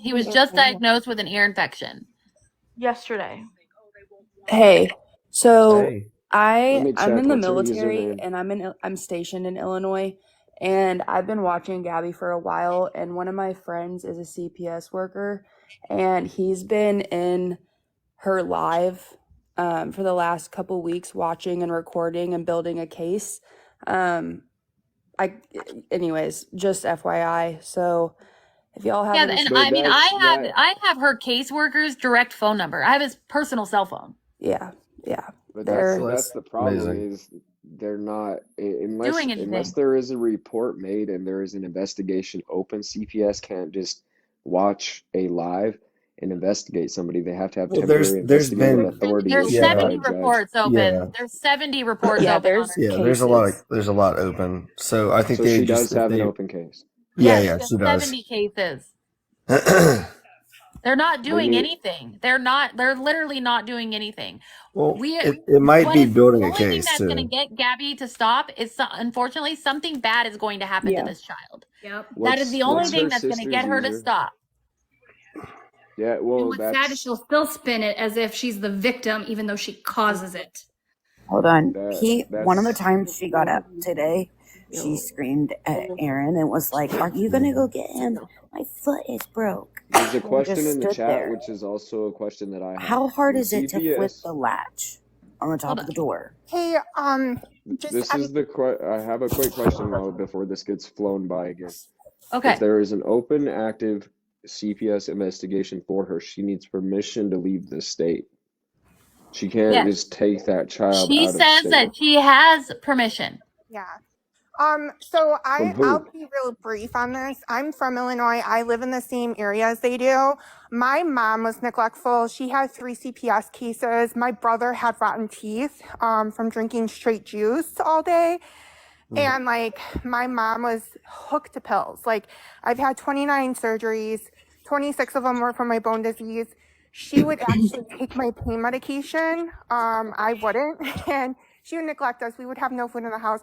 He was just diagnosed with an ear infection yesterday. Hey, so Hey. Let me I'm check. in the What's her military username? and I'm stationed in Illinois, and I've been watching Gabby for a while, and one of my friends is a CPS worker, and he's been in her live for the last couple weeks watching and recording and building a case. Um I anyways, just FYI. So if y'all have Yeah, any and But I mean, that's that. I have her caseworker's direct phone number. I have his personal cell phone. yeah, But they're Well, that's that's the problem amazing. is they're not Doing unless anything. there is a report made and there is an investigation open. CPS can't just watch a live and investigate somebody. They have to have Well, temporary there's investigating been authority There's issued by a 70 yeah, judge. reports open. yeah, There's 70 reports yeah, open on there's her. yeah. cases. There's a lot open. So I think So they she just does if have an they open case. Yes, yeah, she has she does. 70 cases. Well, They're not They doing need anything. They're literally not doing anything. it might What be is building the a only thing case that's going to too. get Gabby to stop is unfortunately something bad is going to happen to Yeah. this child. Yep. That is the only what's thing her that's going to get sister's her to user? stop. Yeah, And well, what's sad is she'll still spin it as if she's the victim, even though she causes it. Hold on. One of the that's times she got up today, she screamed at Aaron and was like, "Are you gonna go get him? My foot is broke." there's a And question just in the stood chat, there. which is also a question that I have. How hard When is it to flip CPS, the latch on the top Hold of on. the door? Hey, this is I have a quick question while before this gets flown by again. If Okay. there is an open, active CPS investigation for her, she needs permission to leave the state. She can't Yes. just take that child She out of says state. that she has permission. yeah. So From I'll who? be real brief on this. I'm from Illinois. I live in the same area as they do. My mom was neglectful. She had 3 CPS cases. My brother had rotten teeth, from drinking straight juice all day. And like my mom was hooked to pills. Like I've had 29 surgeries, 26 of them were for my bone disease. She would actually take my pain medication. I wouldn't. And she would neglect us. We would have no food in the house.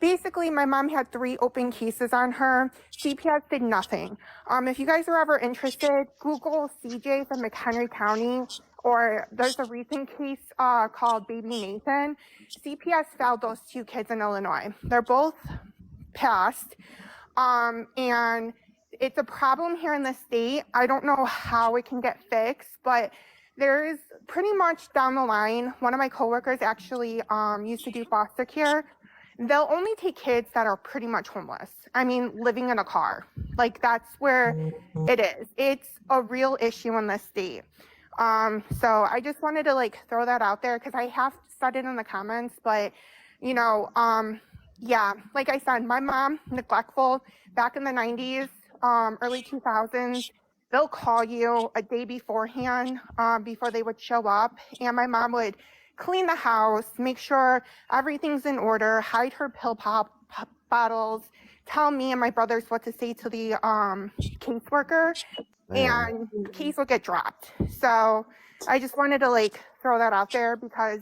Basically, my mom had 3 open cases on her. CPS did nothing. If you guys are ever interested, Google CJ from McHenry County, or there's a recent case called Baby Nathan. CPS found those 2 kids in Illinois. They're both passed. And it's a problem here in the state. I don't know how it can get fixed, but there's pretty much down the line, one of my coworkers actually used to do foster care. They'll only take kids that are pretty much homeless. I mean, living in a car. Like that's where it is. It's a real issue in the state. So I just wanted to like throw that out there because I have said it in the comments, but you know, yeah, like I said, my mom, neglectful back in the 90s, early 2000s. They'll call you a day beforehand, before they would show up. And my mom would clean the house, make sure everything's in order, hide her pill pop bottles, tell me and my brothers what to say to the caseworker, and the case would get dropped. So I just wanted to like throw that out there because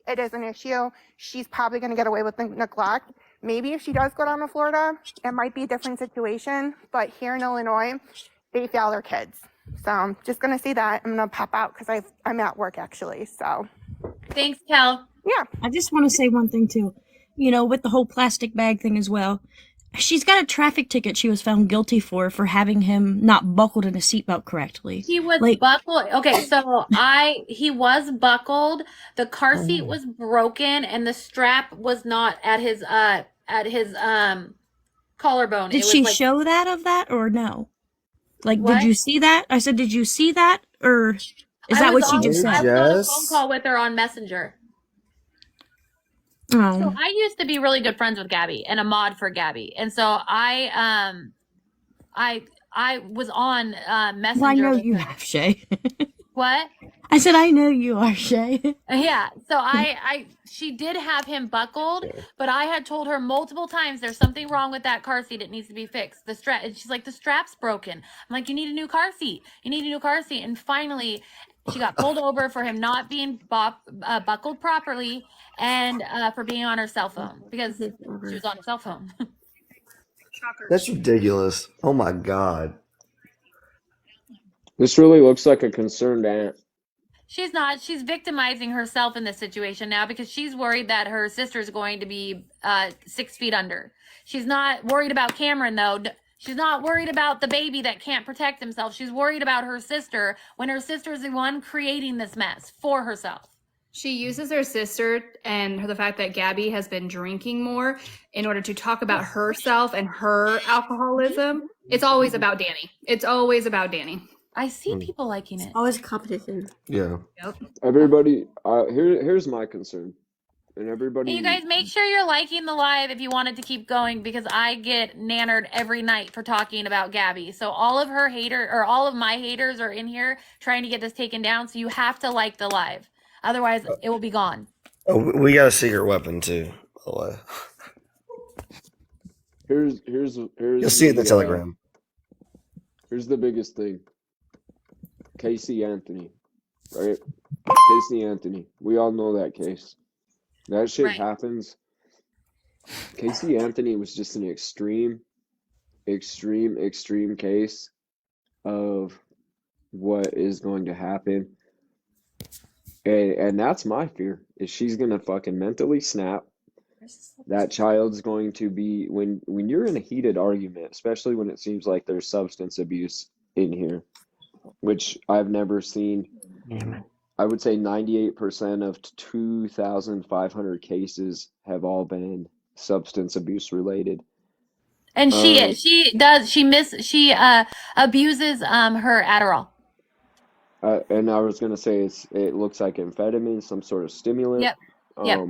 it is an issue. She's probably going to get away with neglect. Maybe if she does go down to Florida, it might be a different situation. But here in Illinois, they fail their kids. So I'm just going to say that. I'm going to pop out because I'm at work actually. So Thanks, Kel. yeah. I just want to say one thing too. You know, with the whole plastic bag thing as well. She's got a traffic ticket she was found guilty for having him not buckled in a seatbelt correctly. He was Like, buckled. Okay, so he was buckled. The car seat was broken, and the strap was not at his collarbone. did It was she like, show that of that or no? Like, what? did you see that? I said, did you see that? Or is that what she just I said? was on a phone call with her on Messenger. So Oh, I used to be really good friends with Gabby and a mod for Gabby, and so I was on Messenger. well, I know with you her. have, Shay. What? I said, I know you are, Shay. Yeah. So she did have him buckled, but I had told her multiple times there's something wrong with that car seat. It needs to be fixed. The strap, and she's like, the strap's broken. I'm like, you need a new car seat. You need a new car seat. And finally, she got pulled over for him not being buckled properly and for being on her cell phone because she was on her cell phone. That's ridiculous. Oh my god. This really looks like a concerned aunt. She's not. She's victimizing herself in this situation now because she's worried that her sister's going to be 6 feet under. She's not worried about Cameron, though. She's not worried about the baby that can't protect himself. She's worried about her sister when her sister is the one creating this mess for herself. She uses her sister and the fact that Gabby has been drinking more in order to talk about herself and her alcoholism. It's always about Danny. It's always about Danny. I see people liking it. Always competition. Yeah. Yep. Everybody, here's my concern. And everybody. Hey, you guys, make sure you're liking the live if you want it to keep going because I get nannered every night for talking about Gabby. So all of my haters are in here trying to get this taken down. So you have to like the live. Otherwise, it will be gone. Oh, we got a secret weapon too. By the way. Here's You'll see it in the Telegram. Here's the biggest thing. Casey Anthony, right? Casey Anthony. We all know that case. That shit happens. Casey Anthony was just an extreme case of what is going to happen. And that's my fear, is she's going to fucking mentally snap. That child's going to be, when you're in a heated argument, especially when it seems like there's substance abuse in here, which I've never seen. I would say 98% of 2,500 cases have all been substance abuse related. And she abuses her Adderall. And I was gonna say it looks like amphetamine, some sort of stimulant. Yep.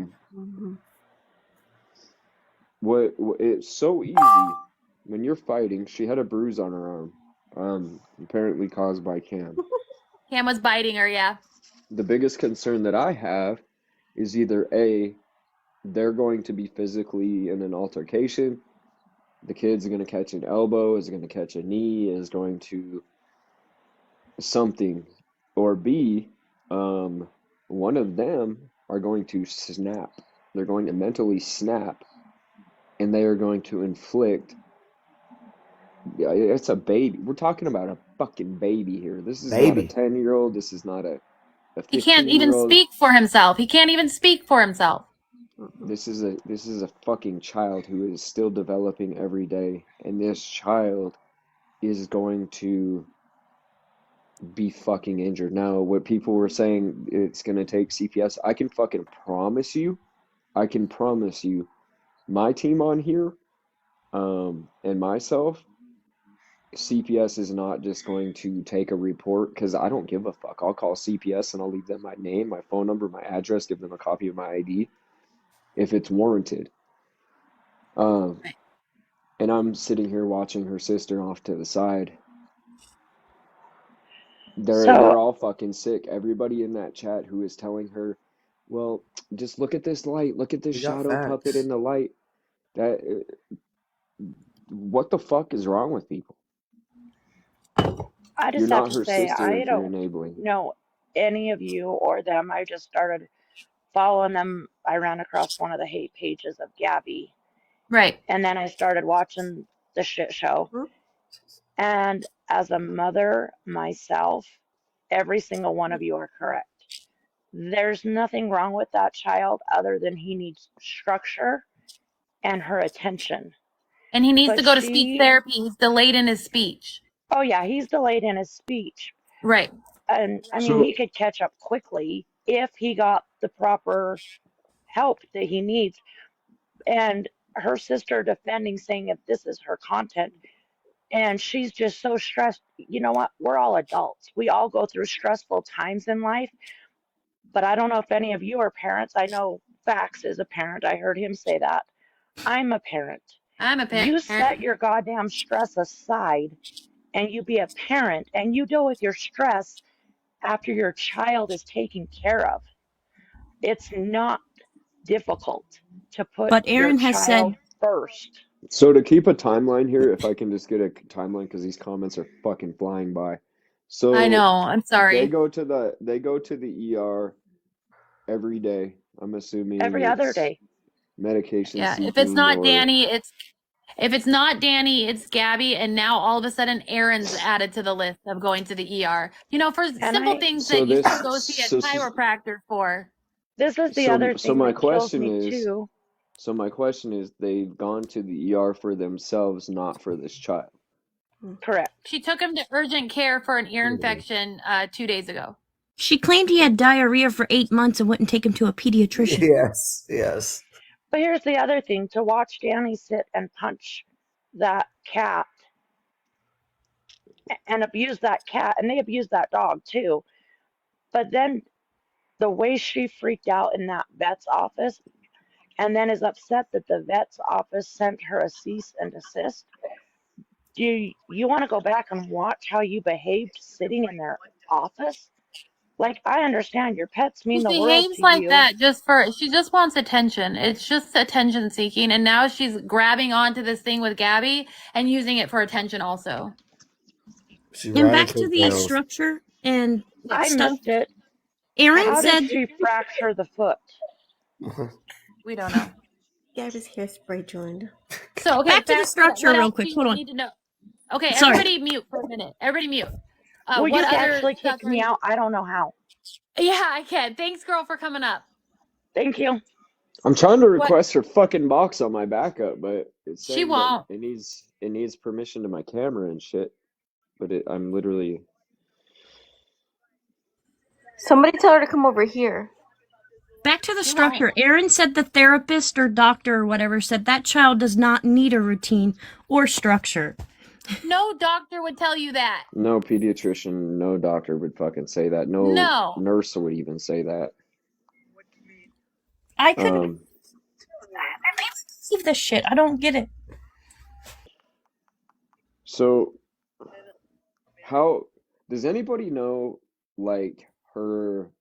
It's so easy when you're fighting. She had a bruise on her arm, apparently caused by Cam. Cam was biting her, yeah. The biggest concern that I have is either A, they're going to be physically in an altercation. The kid's going to catch an elbow, is going to catch a knee, is going to something. Or B, one of them are going to snap. They're going to mentally snap, and they are going to inflict. It's a baby. We're talking about a fucking baby here. This is not a 10-year-old. This is not a 15-year-old. He can't even speak for himself. This is a fucking child who is still developing every day, and this child is going to be fucking injured. Now, what people were saying, it's going to take CPS. I can fucking promise you, my team on here, and myself, CPS is not just going to take a report, because I don't give a fuck. I'll call CPS and I'll leave them my name, my phone number, my address, give them a copy of my ID if it's warranted. And I'm sitting here watching her sister off to the side. They're all fucking sick. Everybody in that chat who is telling her, well, just look at this light. Look at this shadow puppet in the light. What the fuck is wrong with people? I just have to say, I don't know any of you or them. I just started following them. I ran across one of the hate pages of Gabby. Right. And then I started watching the shit show. And as a mother myself, every single one of you are correct. There's nothing wrong with that child other than he needs structure and her attention. And he needs to go to speech therapy. He's delayed in his speech. Oh, yeah, he's delayed in his speech. Right. And I mean, he could catch up quickly if he got the proper help that he needs. And her sister defending, saying that this is her content. And she's just so stressed. You know what? We're all adults. We all go through stressful times in life. But I don't know if any of you are parents. I know Fax is a parent. I heard him say that. I'm a parent. You set your goddamn stress aside and you be a parent and you deal with your stress after your child is taken care of. It's not difficult to put your child first. So to keep a timeline here, if I can just get a timeline, because these comments are fucking flying by. So I know. I'm sorry. They go to the ER every day. I'm assuming every other day. Medication. Yeah. If it's not Danny, If it's not Danny, it's Gabby, and now all of a sudden Aaron's added to the list of going to the ER. You know, for simple things So that you this should go see a chiropractor for. This is the other so thing my that kills question me is too. so my question is they've gone to the ER for themselves, not for this child. Correct. She took him to urgent care for an ear infection 2 days ago. She claimed he had diarrhea for 8 months and wouldn't take him to a pediatrician. Yes, yes. But here's the other thing, to watch Danny sit and punch that cat and abuse that cat, and they abuse that dog too. But then the way she freaked out in that vet's office and then is upset that the vet's office sent her a cease and desist. Do you want to go back and watch how you behaved sitting in their office? Like, I understand your pets mean She the world behaves to like you. that she just wants attention. It's just attention seeking, and now she's grabbing onto this thing with Gabby and using it for attention also. And back to the structure and I stuff. missed it. Aaron How said did she fracture the foot? We don't know. Gabby's hairspray joined. So okay, back to the structure real quick. Hold on. Need to know? Okay, Sorry. everybody mute for a minute. Everybody mute. Well, you what can other actually kick me out. I don't know how. Yeah, I can. Thanks, girl, for coming up. Thank you. I'm trying to request her fucking box on my backup, but it's She won't. it needs permission to my camera and shit. But I'm literally. Somebody tell her to come over here. Back to the structure. Aaron said the therapist or doctor or whatever said that child does not need a routine or structure. No doctor would tell you that. No pediatrician, no doctor would fucking say that. No nurse would even say that. I couldn't believe this shit. I don't get it. So, how does anybody know, like, her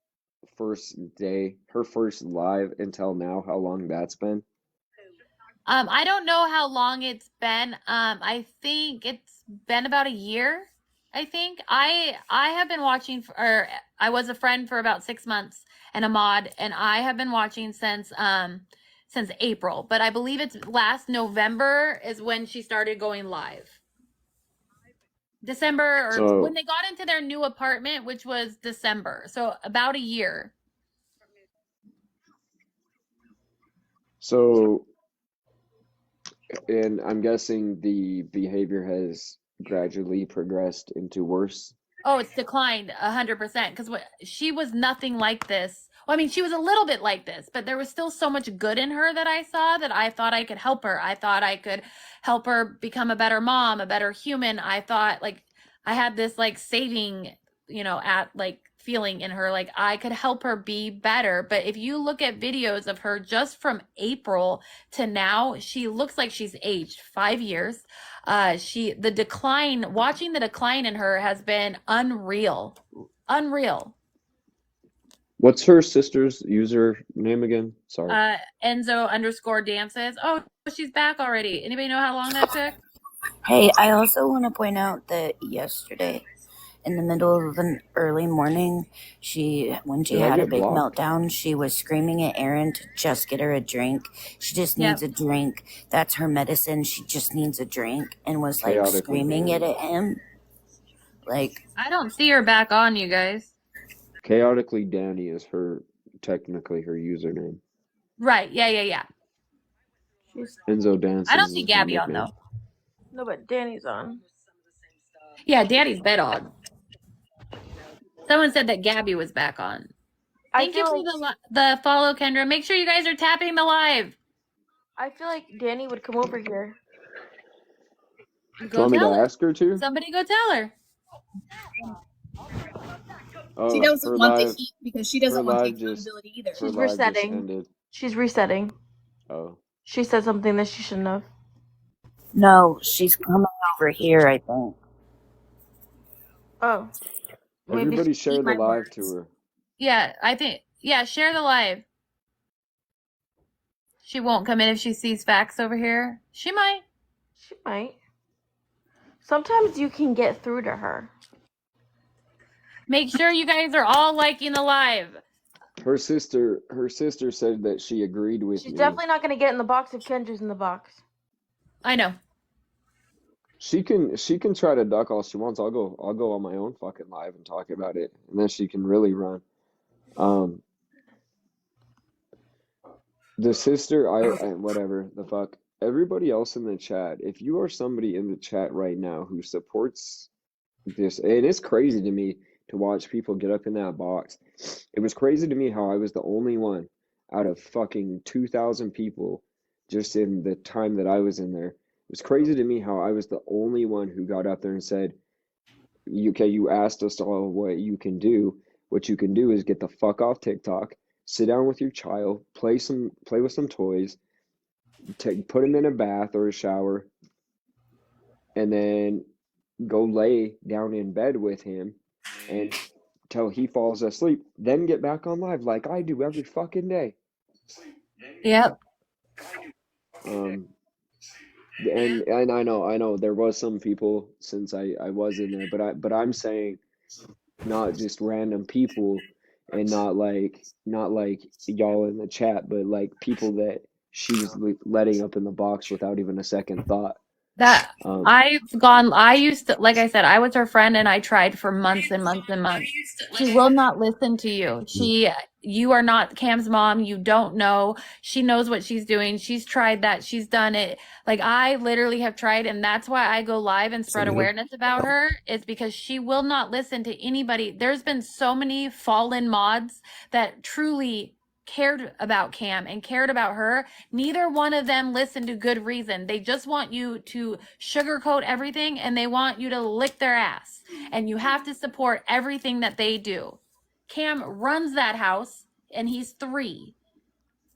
first live until now, how long that's been? I don't know how long it's been. I think it's been about a year. I think I have been watching I was a friend for about 6 months and a mod, and I have been watching since April, but I believe it's last November is when she started going live. December, or when they got into their new apartment, which was December. So about a year. So, and I'm guessing the behavior has gradually progressed into worse. Oh, it's declined 100% because she was nothing like this. Well, I mean, she was a little bit like this, but there was still so much good in her that I saw that I thought I could help her. I thought I could help her become a better mom, a better human. I thought, like, I had this, like, saving, feeling in her, like I could help her be better. But if you look at videos of her just from April to now, she looks like she's aged 5 years. Watching the decline in her has been unreal. What's her sister's username again? Sorry. Enzo_dances. Oh, she's back already. Anybody know how long that took? Hey, I also want to point out that yesterday, in the middle of an early morning, when she had a big meltdown, she was screaming at Aaron to just get her a drink. She just needs a drink. That's her medicine. She just needs a drink, and was like screaming it at him. Like, I don't see her back on, you guys. Chaotically Danny is technically her username. Right. Yeah. Enzo Dances. I don't see Gabby on though. No, but Danny's on. Yeah, Danny's been on. Someone said that Gabby was back on. Thank you for the follow, Kendra. Make sure you guys are tapping the live. I feel like Danny would come over here. Go tell her. Ask her to? Somebody go tell her. Oh, she doesn't want the heat because she doesn't want the accountability either. She's resetting. She's resetting. Oh. She said something that she shouldn't have. No, she's coming over here, I think. Oh. Everybody share the live to her. Yeah, share the live. She won't come in if she sees facts over here. She might. Sometimes you can get through to her. Make sure you guys are all liking the live. Her sister said that she agreed with She's me. definitely not going to get in the box if Kendra's in the box. I know. She can try to duck all she wants. I'll go on my own fucking live and talk about it, and then she can really run. The sister, I whatever the fuck. Everybody else in the chat, if you are somebody in the chat right now who supports this, and it's crazy to me to watch people get up in that box. It was crazy to me how I was the only one out of fucking 2,000 people just in the time that I was in there. It was crazy to me how I was the only one who got up there and said, okay, you asked us all what you can do. What you can do is get the fuck off TikTok, sit down with your child, play with some toys, put him in a bath or a shower, and then go lay down in bed with him and till he falls asleep, then get back on live like I do every fucking day. Yep. And I know there was some people since I was in there, but I'm saying not just random people and not like y'all in the chat, but like people that she was letting up in the box without even a second thought. That I used to, like I said, I was her friend and I tried for months and months and months. She will not listen to you. You are not Cam's mom. You don't know. She knows what she's doing. She's tried that. She's done it. Like I literally have tried, and that's why I go live and spread awareness about her, is because she will not listen to anybody. There's been so many fallen mods that truly cared about Cam and cared about her. Neither one of them listened to good reason. They just want you to sugarcoat everything and they want you to lick their ass. And you have to support everything that they do. Cam runs that house and he's 3.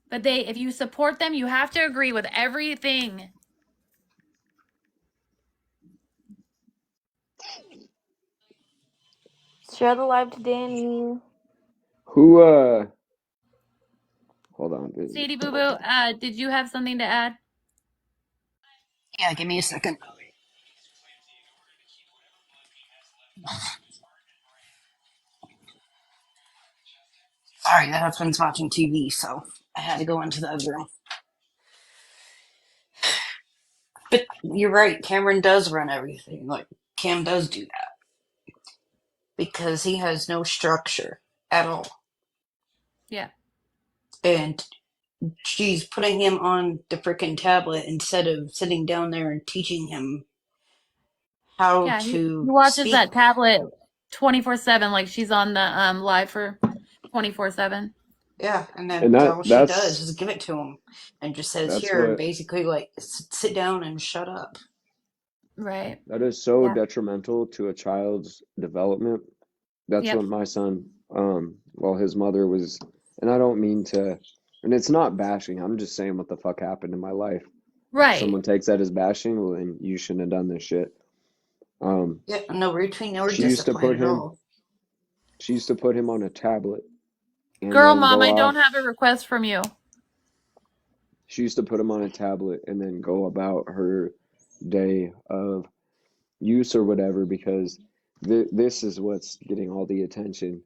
But if you support them, you have to agree with everything. Share the live to Danny. Who hold on. Sadie Boo Boo, did you have something to add? Yeah, give me a second. Sorry, the husband's watching TV, so I had to go into the other room. But you're right, Cameron does run everything. Like, Cam does do that. Because he has no structure at all. Yeah. And she's putting him on the freaking tablet instead of sitting down there and teaching him how to he watches speak. that tablet 24/7, like she's on the live for 24/7. Yeah, and that's all she does is give it to him and just says, here, basically, like, sit down and shut up. Right. That is so detrimental to a child's development. That's what my son, well, his mother was, and I don't mean to, and it's not bashing, I'm just saying what the fuck happened in my life. Right. If someone takes that as bashing, well, then you shouldn't have done this shit. Yeah, no routine or discipline at all. She used to put him on a tablet. Girl, Mom, I don't have a request from you. She used to put him on a tablet and then go about her day of use or whatever, because this is what's getting all the attention.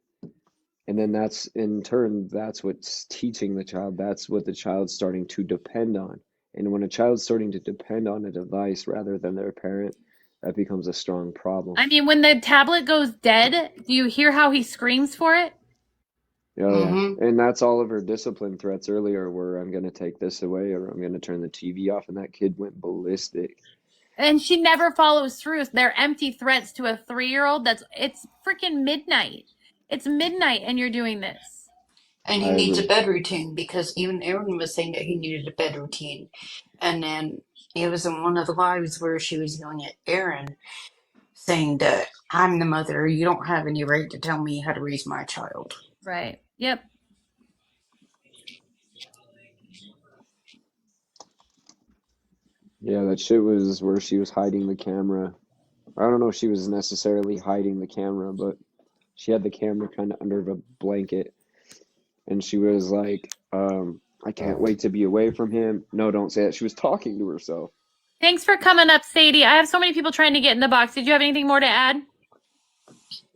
And then that's, in turn, that's what's teaching the child. That's what the child's starting to depend on. And when a child's starting to depend on a device rather than their parent, that becomes a strong problem. I mean, when the tablet goes dead, do you hear how he screams for it? Oh, yeah. And that's all of her discipline threats earlier, where I'm going to take this away or I'm going to turn the TV off. And that kid went ballistic. And she never follows through. They're empty threats to a 3-year-old. It's freaking midnight. It's midnight and you're doing this. And he needs a bed routine, because even Aaron was saying that he needed a bed routine. And then it was in one of the lives where she was yelling at Aaron, saying that I'm the mother. You don't have any right to tell me how to raise my child. Right. Yep. Yeah, that shit was where she was hiding the camera. I don't know if she was necessarily hiding the camera, but she had the camera kind of under the blanket. And she was like, I can't wait to be away from him. No, don't say that. She was talking to herself. Thanks for coming up, Sadie. I have so many people trying to get in the box. Did you have anything more to add?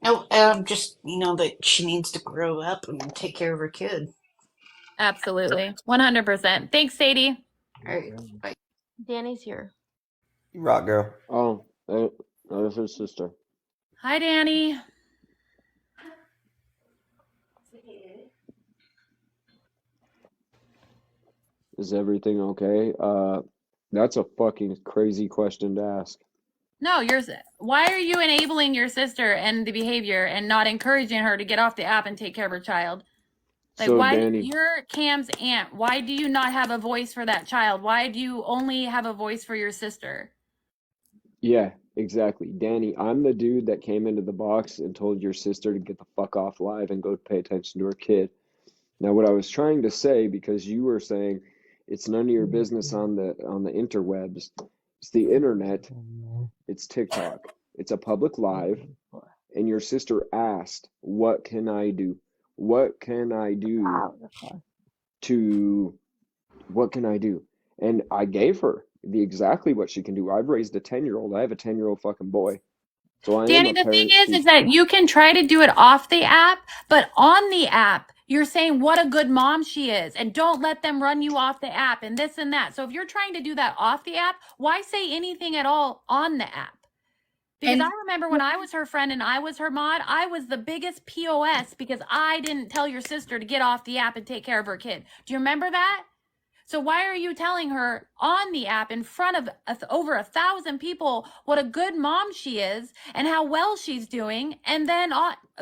No, just, that she needs to grow up and take care of her kid. Absolutely. 100%. Thanks, Sadie. All right. Bye. Danny's here. You rock, girl. Oh, that's his sister. Hi, Danny. Is everything okay? That's a fucking crazy question to ask. No, why are you enabling your sister and the behavior and not encouraging her to get off the app and take care of her child? Like, So, why Danny, you're Cam's aunt? Why do you not have a voice for that child? Why do you only have a voice for your sister? yeah, exactly. Danny, I'm the dude that came into the box and told your sister to get the fuck off live and go pay attention to her kid. Now, what I was trying to say, because you were saying it's none of your business on the interwebs, it's the internet, it's TikTok, it's a public live, and your sister asked, "What can I do? What can I do to what can I do?" And I gave her exactly what she can do. I've raised a 10-year-old. I have a 10-year-old fucking boy. So I am Danny, a the thing parent is that you can try to do it off the app, but on the app, you're saying what a good mom she is, and don't let them run you off the app and this and that. So if you're trying to do that off the app, why say anything at all on the app? Because And I remember when I was her friend and I was her mod, I was the biggest POS because I didn't tell your sister to get off the app and take care of her kid. Do you remember that? So why are you telling her on the app in front of over 1,000 people what a good mom she is and how well she's doing, and then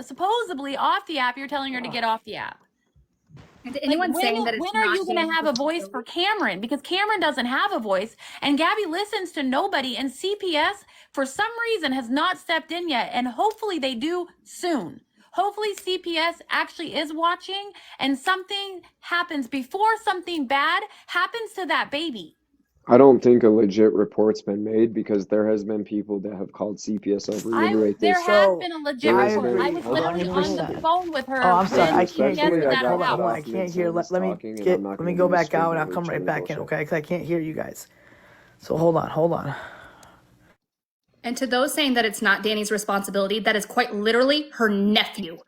supposedly off the app you're telling her to get off the app? And to anyone saying that it's when are not you going to Danny's have a voice for Cameron? Because Cameron doesn't have a voice, and Gabby listens to nobody, and CPS, for some reason, has not stepped in yet, and hopefully they do soon. Hopefully CPS actually is watching, and something happens before something bad happens to that baby. I don't think a legit report's been made because there has been people that have called CPS. I'll reiterate There this. has been a legit There has report. I been, was hold on, literally hold on the on. phone with her Oh, I'm sorry. when I CPS can't hear. Respectfully, was I at got her Hold on, cut hold on. house. I off can't hear. mid-sentence Let me talking, and get. I'm not Let going me to go do a back out, string and I'll of come right chain back in. bullshit. Okay? Because I can't hear you guys. So hold on, hold on. And to those saying that it's not Danny's responsibility, that is quite literally her nephew.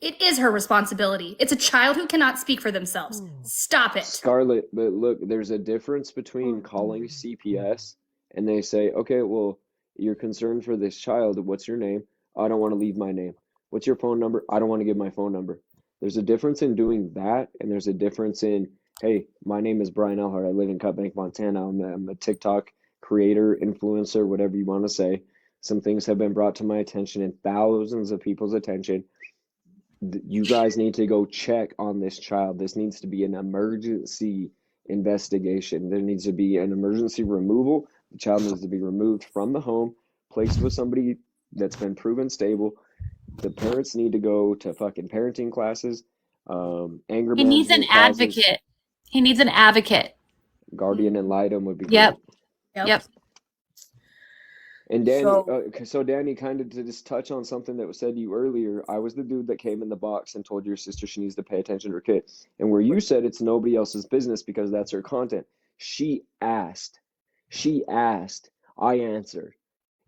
It is her responsibility. It's a child who cannot speak for themselves. Stop it. Scarlett, but look, there's a difference between calling CPS and they say, okay, well, you're concerned for this child. What's your name? I don't want to leave my name. What's your phone number? I don't want to give my phone number. There's a difference in doing that, and there's a difference in, hey, my name is Brian Elhart. I live in Cut Bank, Montana. I'm a TikTok creator, influencer, whatever you want to say. Some things have been brought to my attention and thousands of people's attention. You guys need to go check on this child. This needs to be an emergency investigation. There needs to be an emergency removal. The child needs to be removed from the home, placed with somebody that's been proven stable. The parents need to go to fucking parenting classes, anger He needs an management classes. advocate. He needs an advocate. Guardian ad litem would be Yep. great. Yep. And Danny, so Danny, kind of to just touch on something that was said to you earlier, I was the dude that came in the box and told your sister she needs to pay attention to her kid. And where you said it's nobody else's business because that's her content, she asked. I answered.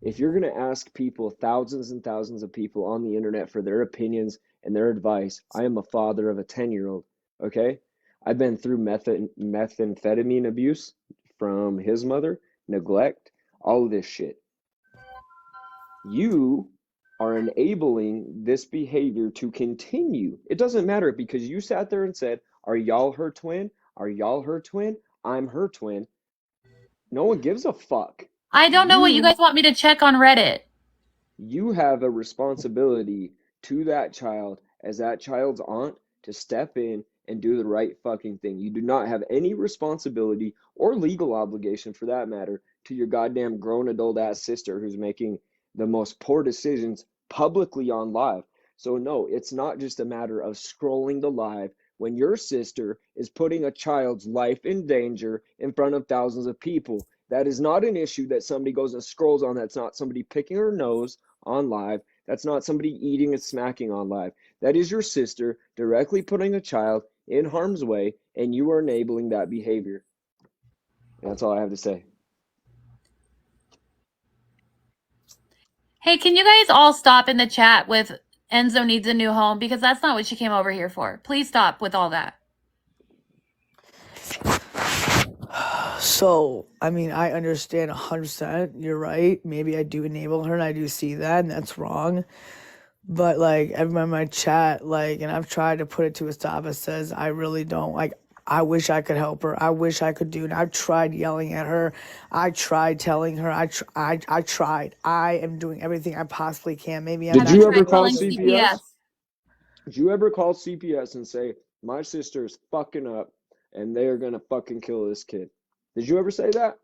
If you're going to ask people, thousands and thousands of people on the internet for their opinions and their advice, I am a father of a 10-year-old, okay? I've been through methamphetamine abuse from his mother, neglect, all of this shit. You are enabling this behavior to continue. It doesn't matter because you sat there and said, are y'all her twin? Are y'all her twin? I'm her twin. No one gives a fuck. I don't know what you guys want me to check on Reddit. You have a responsibility to that child as that child's aunt to step in and do the right fucking thing. You do not have any responsibility or legal obligation for that matter to your goddamn grown adult ass sister who's making the most poor decisions publicly on live. So no, it's not just a matter of scrolling the live when your sister is putting a child's life in danger in front of thousands of people. That is not an issue that somebody goes and scrolls on. That's not somebody picking her nose on live. That's not somebody eating and smacking on live. That is your sister directly putting a child in harm's way, and you are enabling that behavior. And that's all I have to say. Hey, can you guys all stop in the chat with Enzo needs a new home? Because that's not what she came over here for. Please stop with all that. So, I mean, I understand 100%. You're right. Maybe I do enable her and I do see that, and that's wrong. But, like, everyone in my chat, like, and I've tried to put it to a stop, it says, I really don't, like, I wish I could help her. I wish I could do it. I've tried yelling at her. I tried telling her. I tried. I am doing everything I possibly can. Maybe I'm Did Have not you you doing ever tried the right call calling thing. CPS? CPS? Did you ever call CPS and say, my sister's fucking up and they're gonna fucking kill this kid? Did you ever say that?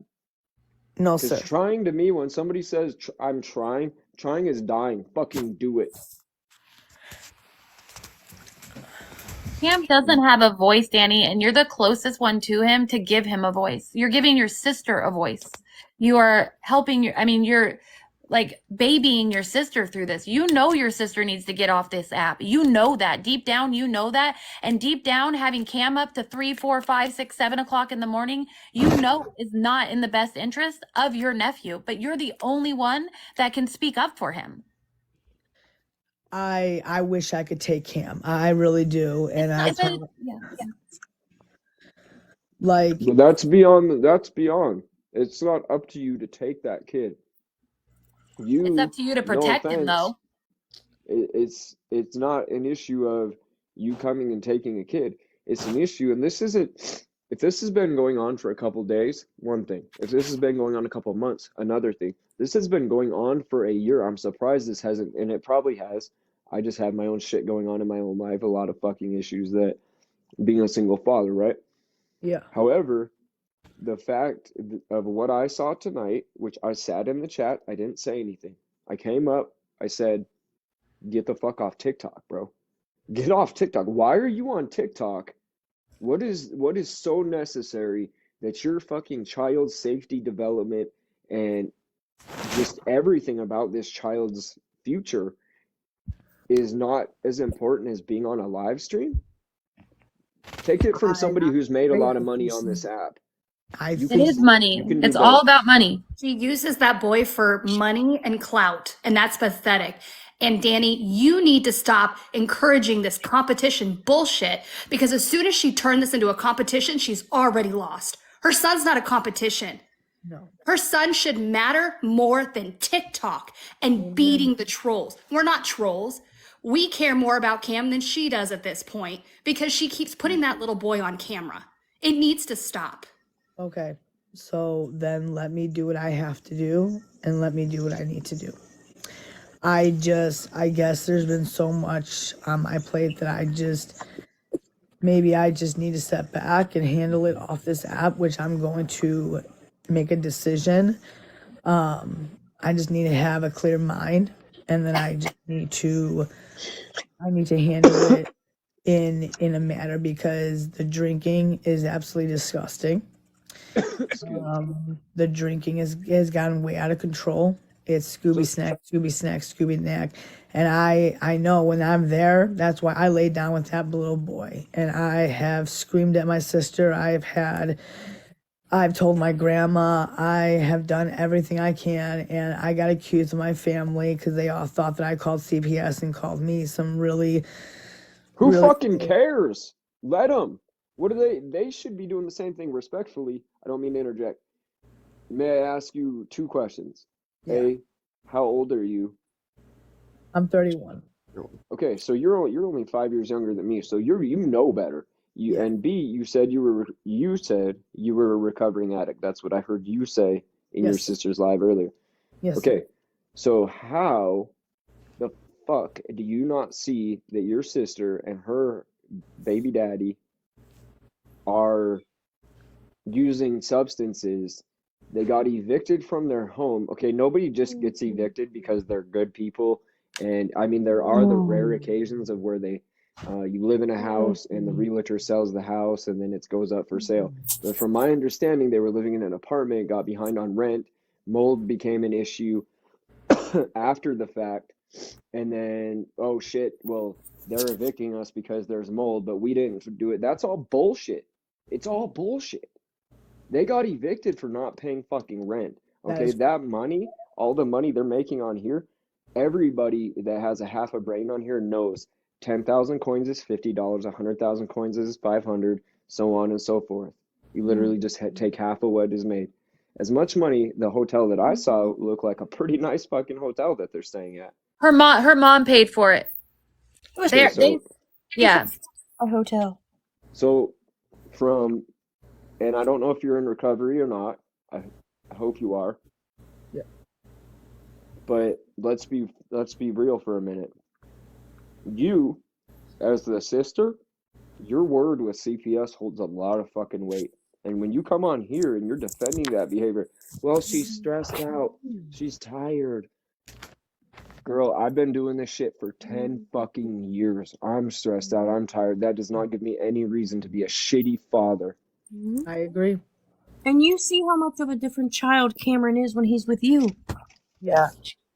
No, Because sir. trying to me, when somebody says, I'm trying is dying. Fucking do it. Cam doesn't have a voice, Danny, and you're the closest one to him to give him a voice. You're giving your sister a voice. You are helping you're like babying your sister through this. You know your sister needs to get off this app. You know that. Deep down, you know that. And deep down, having Cam up to 3, 4, 5, 6, 7 o'clock in the morning, you know is not in the best interest of your nephew. But you're the only one that can speak up for him. I wish I could take Cam. I really do. And I told, like, But that's beyond. It's not up to you to take that kid. It's up to you to No protect him, offense, though. it's not an issue of you coming and taking a kid. It's an issue, and if this has been going on for a couple days, one thing. If this has been going on a couple months, another thing. This has been going on for a year. I'm surprised this hasn't, and it probably has. I just have my own shit going on in my own life, a lot of fucking issues that being a single father, right? yeah. However, the fact of what I saw tonight, which I sat in the chat, I didn't say anything. I came up, I said, get the fuck off TikTok, bro. Get off TikTok. Why are you on TikTok? What is so necessary that your fucking child's safety development and just everything about this child's future is not as important as being on a live stream? Take it from somebody who's made a lot of money on this app. It is money. You can do It's all both. about money. She uses that boy for money and clout, and that's pathetic. And Danny, you need to stop encouraging this competition bullshit, because as soon as she turned this into a competition, she's already lost. Her son's not a competition. No. Her son should matter more than TikTok and beating the trolls. We're not trolls. We care more about Cam than she does at this point, because she keeps putting that little boy on camera. It needs to stop. Okay. So then let me do what I have to do and let me do what I need to do. I guess there's been so much on my plate that maybe I just need to step back and handle it off this app, which I'm going to make a decision. I just need to have a clear mind, and then I need to handle it in a manner, because the drinking is absolutely disgusting. The drinking has gotten way out of control. It's Scooby snack, Scooby snack, Scooby snack. And I know when I'm there, that's why I laid down with that little boy. And I have screamed at my sister. I've told my grandma. I have done everything I can. And I got accused of my family because they all thought that I called CPS and called me some really... Who fucking cares? Let them. What are they should be doing the same thing respectfully. I don't mean to interject. May I ask you 2 questions? Yeah. A, how old are you? I'm 31. Okay, so you're only 5 years younger than me, so you know better. And B, you said you were a recovering addict. That's what I heard you say in your sister's live earlier. Yes. Okay, so how the fuck do you not see that your sister and her baby daddy are using substances? They got evicted from their home. Okay, nobody just gets evicted because they're good people. And I mean, there are the rare occasions of where you live in a house and the realtor sells the house and then it goes up for sale. But from my understanding, they were living in an apartment, got behind on rent, mold became an issue after the fact. And then, oh shit, well, they're evicting us because there's mold, but we didn't do it. That's all bullshit. It's all bullshit. They got evicted for not paying fucking rent. Okay, that money, all the money they're making on here, everybody that has a half a brain on here knows 10,000 coins is $50, 100,000 coins is 500, so on and so forth. You literally just take half of what is made. As much money, the hotel that I saw looked like a pretty nice fucking hotel that they're staying at. Her mom paid for it. Okay, so Yeah. A hotel. so from, and I don't know if you're in recovery or not. I hope you are. Yeah. But let's be real for a minute. You, as the sister, your word with CPS holds a lot of fucking weight. And when you come on here and you're defending that behavior, well, she's stressed out, she's tired. Girl, I've been doing this shit for 10 fucking years. I'm stressed out, I'm tired. That does not give me any reason to be a shitty father. I agree. And you see how much of a different child Cameron is when he's with you. Yeah.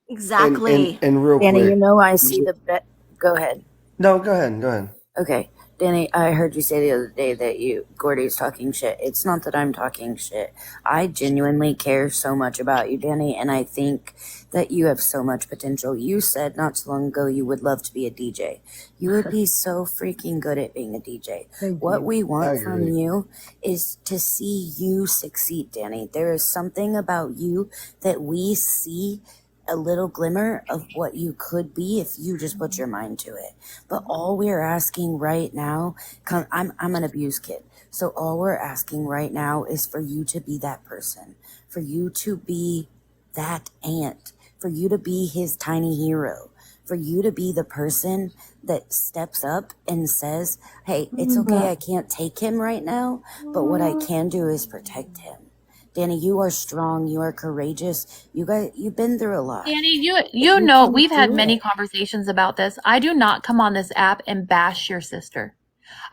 Exactly. And real Danny, quick. you know I see the bet. Go ahead. No, go ahead. Okay. Danny, I heard you say the other day that Gordy's talking shit. It's not that I'm talking shit. I genuinely care so much about you, Danny, and I think that you have so much potential. You said not so long ago you would love to be a DJ. You would be so freaking good at being a DJ. What we want from you is to see you succeed, Danny. There is something about you that we see a little glimmer of what you could be if you just put your mind to it. But all we're asking right now, I'm an abused kid. So all we're asking right now is for you to be that person, for you to be that aunt, for you to be his tiny hero, for you to be the person that steps up and says, hey, it's okay, I can't take him right now, but what I can do is protect him. Danny, you are strong. You are courageous. You've been through a lot. Danny, you know, we've had many conversations about this. I do not come on this app and bash your sister.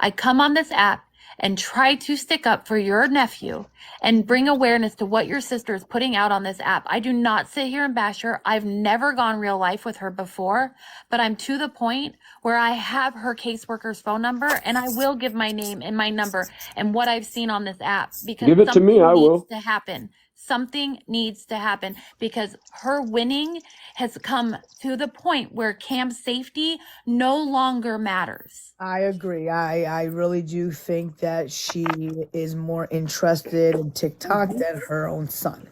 I come on this app and try to stick up for your nephew and bring awareness to what your sister is putting out on this app. I do not sit here and bash her. I've never gone real life with her before, but I'm to the point where I have her caseworker's phone number and I will give my name and my number and what I've seen on this app because give it to me, I will. to happen. Something needs to happen because her winning has come to the point where Cam's safety no longer matters. I agree. I really do think that she is more interested in TikTok than her own son.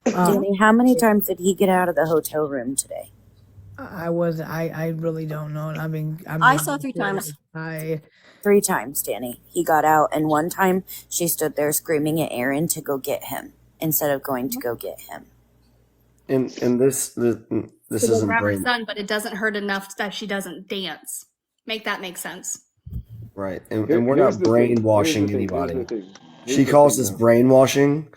Danny, how many times did he get out of the hotel room today? I really don't know. I saw 3 times. 3 times, Danny. He got out, and one time she stood there screaming at Aaron to go get him instead of going to go get him. And this isn't grab her brain son, but it doesn't hurt enough that she doesn't dance. Make that make sense. right. And we're not Here's the thing. brainwashing Here's the anybody. thing. She calls this brainwashing,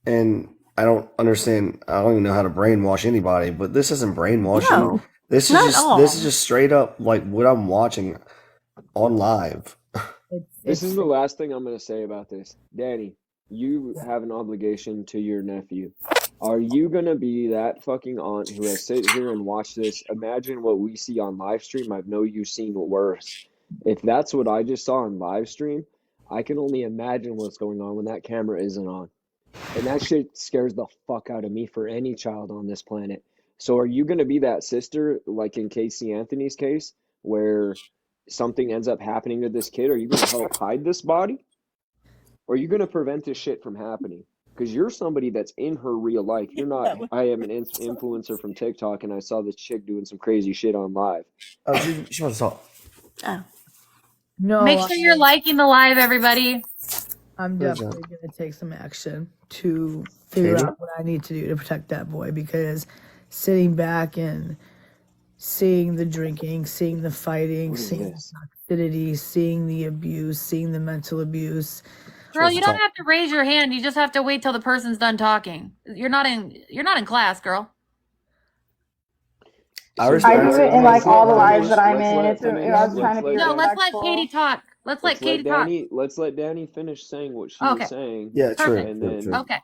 and I don't understand. I don't even know how to brainwash anybody. But this isn't brainwashing. No, this not is at all. just straight up like what I'm watching on live. This is the last thing I'm going to say about this. Danny, you have an obligation to your nephew. Are you going to be that fucking aunt who has sit here and watch this? Imagine what we see on live stream. I know you've seen worse. If that's what I just saw on live stream, I can only imagine what's going on when that camera isn't on. And that shit scares the fuck out of me for any child on this planet. So are you going to be that sister, like in Casey Anthony's case, where something ends up happening to this kid? Are you going to help hide this body? Or are you going to prevent this shit from happening? Because you're somebody that's in her real life. You're not, I am an influencer from TikTok and I saw this chick doing some crazy shit on live. Oh, she wants to talk. Oh. No, Make sure you're liking the live, everybody. I'm definitely going to take some action to figure out what I need to do to protect that boy, because sitting back and seeing the drinking, seeing the fighting, seeing the toxicity, seeing the abuse, seeing the mental abuse. Girl, you don't have to raise your hand. You just have to wait till the person's done talking. You're not in class, girl. I do it in like all the lives that I'm in. I was trying to be No, let's let respectful. Katie talk. Let's let Katie talk. Let's let Danny finish saying what she was saying. Yeah, true. Perfect. True. Okay.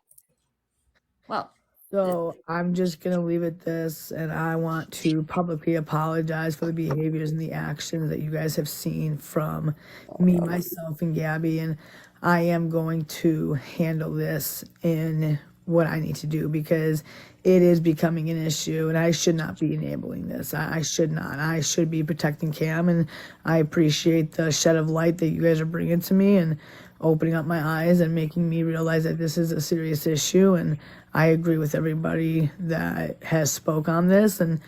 Well, So I'm just going to leave it this, and I want to publicly apologize for the behaviors and the actions that you guys have seen from me, myself, and Gabby, and I am going to handle this in what I need to do, because it is becoming an issue, and I should not be enabling this. I should not. I should be protecting Cam, and I appreciate the shed of light that you guys are bringing to me, and opening up my eyes and making me realize that this is a serious issue. And I agree with everybody that has spoke on this. And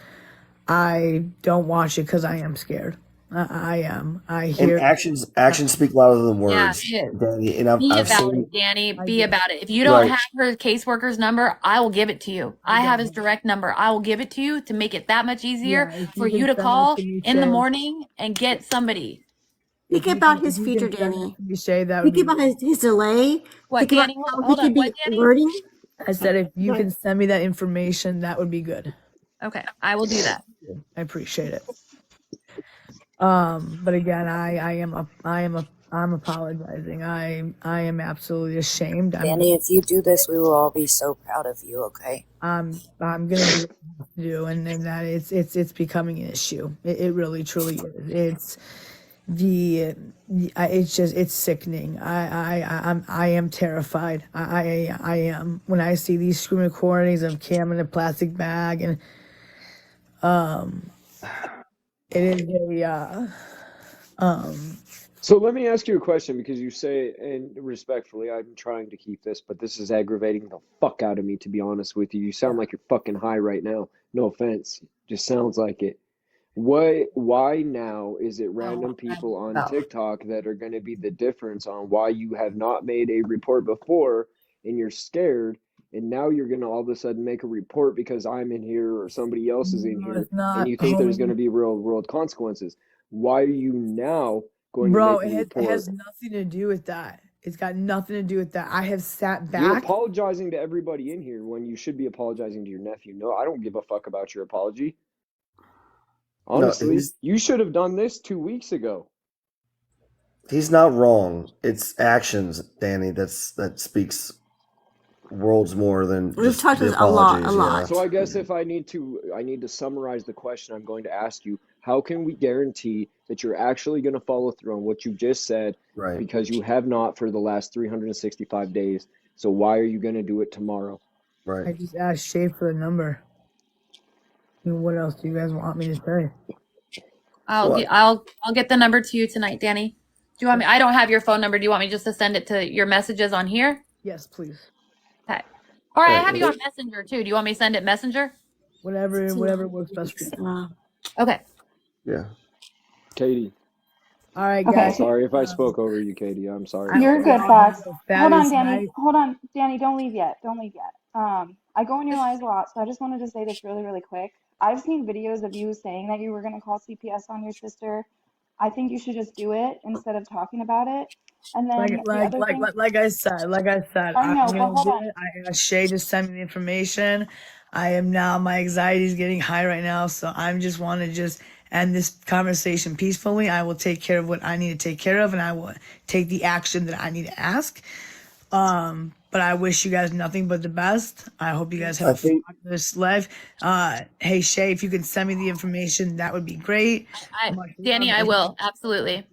I don't watch it because I am scared. I am. I And hear. actions speak louder than Yeah, words, it is. Danny. And Be I've about seen it, Danny. I Be do. about it. If you don't right. have her caseworker's number, I will give it to you. I have his direct number. I will give it to you to make it that much easier Yeah, if for you you can to send that call to me, in the Shay. morning and get somebody. Think If you about can, his if you future, can send that Danny. to me, Shay, that would Think be. about his delay. What, Think about Danny? how he Hold on. could What, be Danny? alerting. I said if you can send me that information, that would be good. Okay, I will do that. I appreciate it. But again, I'm apologizing. I am absolutely ashamed. Danny, if you do this, we will all be so proud of you, okay? I'm gonna do what I have to do, and that it's becoming an issue. It really truly is. It's sickening. I am terrified. I am when I see these screen recordings of Cam in a plastic bag, and it is So let me ask you a question because you say, and respectfully, I'm trying to keep this, but this is aggravating the fuck out of me, to be honest with you. You sound like you're fucking high right now. No offense. Just sounds like it. Why now is it random people on TikTok that are going to be the difference on why you have not made a report before and you're scared, and now you're going to all of a sudden make a report because I'm in here or somebody else is in here, it's not, and you think there's homie. going to be real world consequences? Why are you now going Bro, to make a it has report? nothing to do with that. It's got nothing to do with that. I have sat You're back. apologizing to everybody in here when you should be apologizing to your nephew. No, I don't give a fuck about your apology. No, Honestly, you should have done this 2 weeks ago. he's not wrong. It's actions, Danny. That speaks worlds more than We've just talked the this a lot, apologies. Yeah. So I guess if I need to summarize the question I'm going to ask you. How can we guarantee that you're actually going to follow through on what you just said? Right. Because you have not for the last 365 days. So why are you going to do it tomorrow? I Right. just asked Shay for a number. I mean, what else do you guys want me to say? I'll get the number to you tonight, Danny. Do you want me? I don't have your phone number. Do you want me just to send it to your messages on here? Yes, please. Okay. Or I Right. have you on Messenger too. Do you want me to send it Messenger? Whatever works best for you. Okay. Yeah. Katie. All right, Okay. guys. Sorry if I spoke over you, Katie. I'm sorry. You're hope you good, all Fox. have a Hold fabulous on, Danny. night. Hold on, Danny. Don't leave yet. Don't leave yet. I go in your lives a lot, so I just wanted to say this really, really quick. I've seen videos of you saying that you were going to call CPS on your sister. I think you should just do it instead of talking about it. And then the other thing, Like I said, I know, I'm but gonna hold do on. it. I asked Shay to send me the information. My anxiety is getting high right now, so I just want to just end this conversation peacefully. I will take care of what I need to take care of, and I will take the action that I need to ask. But I wish you guys nothing but the best. I hope you guys have a fabulous life. Hey Shay, if you could send me the information, that would be great. Danny, I will absolutely.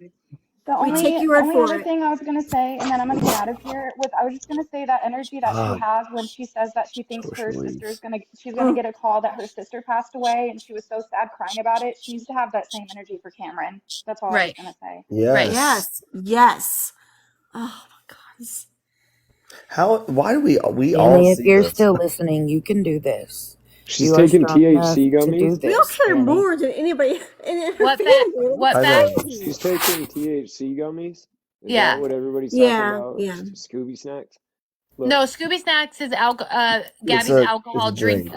The only other thing I was gonna say, and then I'm gonna get out of here, I was just gonna say that energy that she has when she says that she thinks she's gonna get a call that her sister passed away and she was so sad crying about it. She needs to have that same energy for Cameron. That's all I was gonna say. Yes. Yes. Oh my God. Why do we Danny, all if see you're this? still listening, you can do this. She's You are taking strong enough THC to do gummies? We all this, care Danny. more than anybody in her What family. What I fact? know. She's taking THC gummies? Is Yeah. that what everybody's talking about? Yeah. Scooby snacks? Look, No, Scooby Snacks is Gabby's a alcohol drink.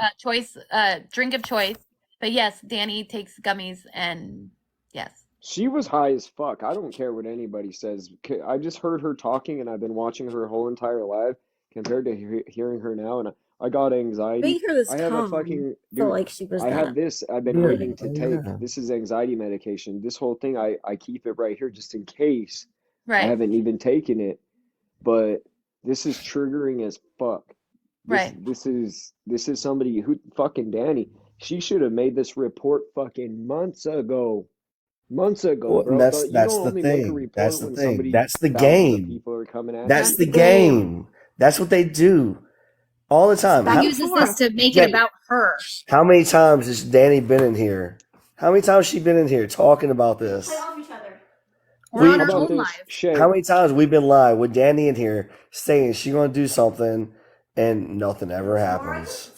drink of choice. But yes, Danny takes gummies and yes. she was high as fuck. I don't care what anybody says. I just heard her talking and I've been watching her whole entire life compared to hearing her now, and I got anxiety. Being her this I have a calm fucking felt dude. like she was I that. have this. I've been Yeah. waiting to take. Yeah. This is anxiety medication. This whole thing, I keep it right here just in case. I Right. haven't even taken it, but this is triggering as fuck. This is somebody who fucking Danny. She should have made this report fucking months ago. Months ago, Well, bro. and that's You don't the only make a thing. report That's the when thing. somebody That's the thousands of game. people are coming at That's you. the game. That's what they do all the time. He uses this to make it about her. How many times has Danny been in here? How many times has she been in here talking about this? Play off each other. We're on How our about own this, live. Shay? How many times we've been live with Danny in here saying she's gonna do something and nothing ever happens.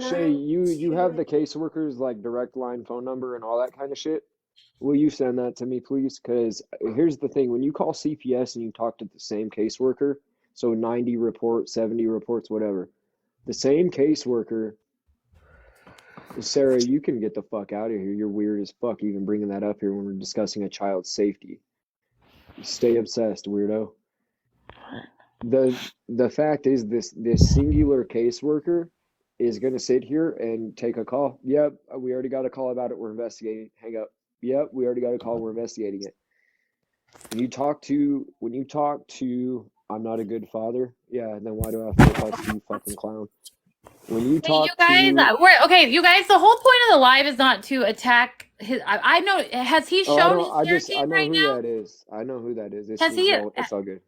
Shay, you have the caseworker's like direct line phone number and all that kind of shit. Will you send that to me, please? Because here's the thing: when you call CPS and you talk to the same caseworker, so 90 reports, 70 reports, whatever, the same caseworker. Sarah, you can get the fuck out of here. You're weird as fuck even bringing that up here when we're discussing a child's safety. Stay obsessed, weirdo. The fact is this singular caseworker is going to sit here and take a call. Yep, we already got a call about it. We're investigating. Hang up. Yep, we already got a call. We're investigating it. When you talk to I'm not a good father. Yeah, then why do I have to talk to you, fucking clown? When you Hey, you talk guys, to okay, you guys, the whole point of the live is not to attack his, I know, has he shown his parenting I know right who now? that is. I know who that is. Has he, It's all good.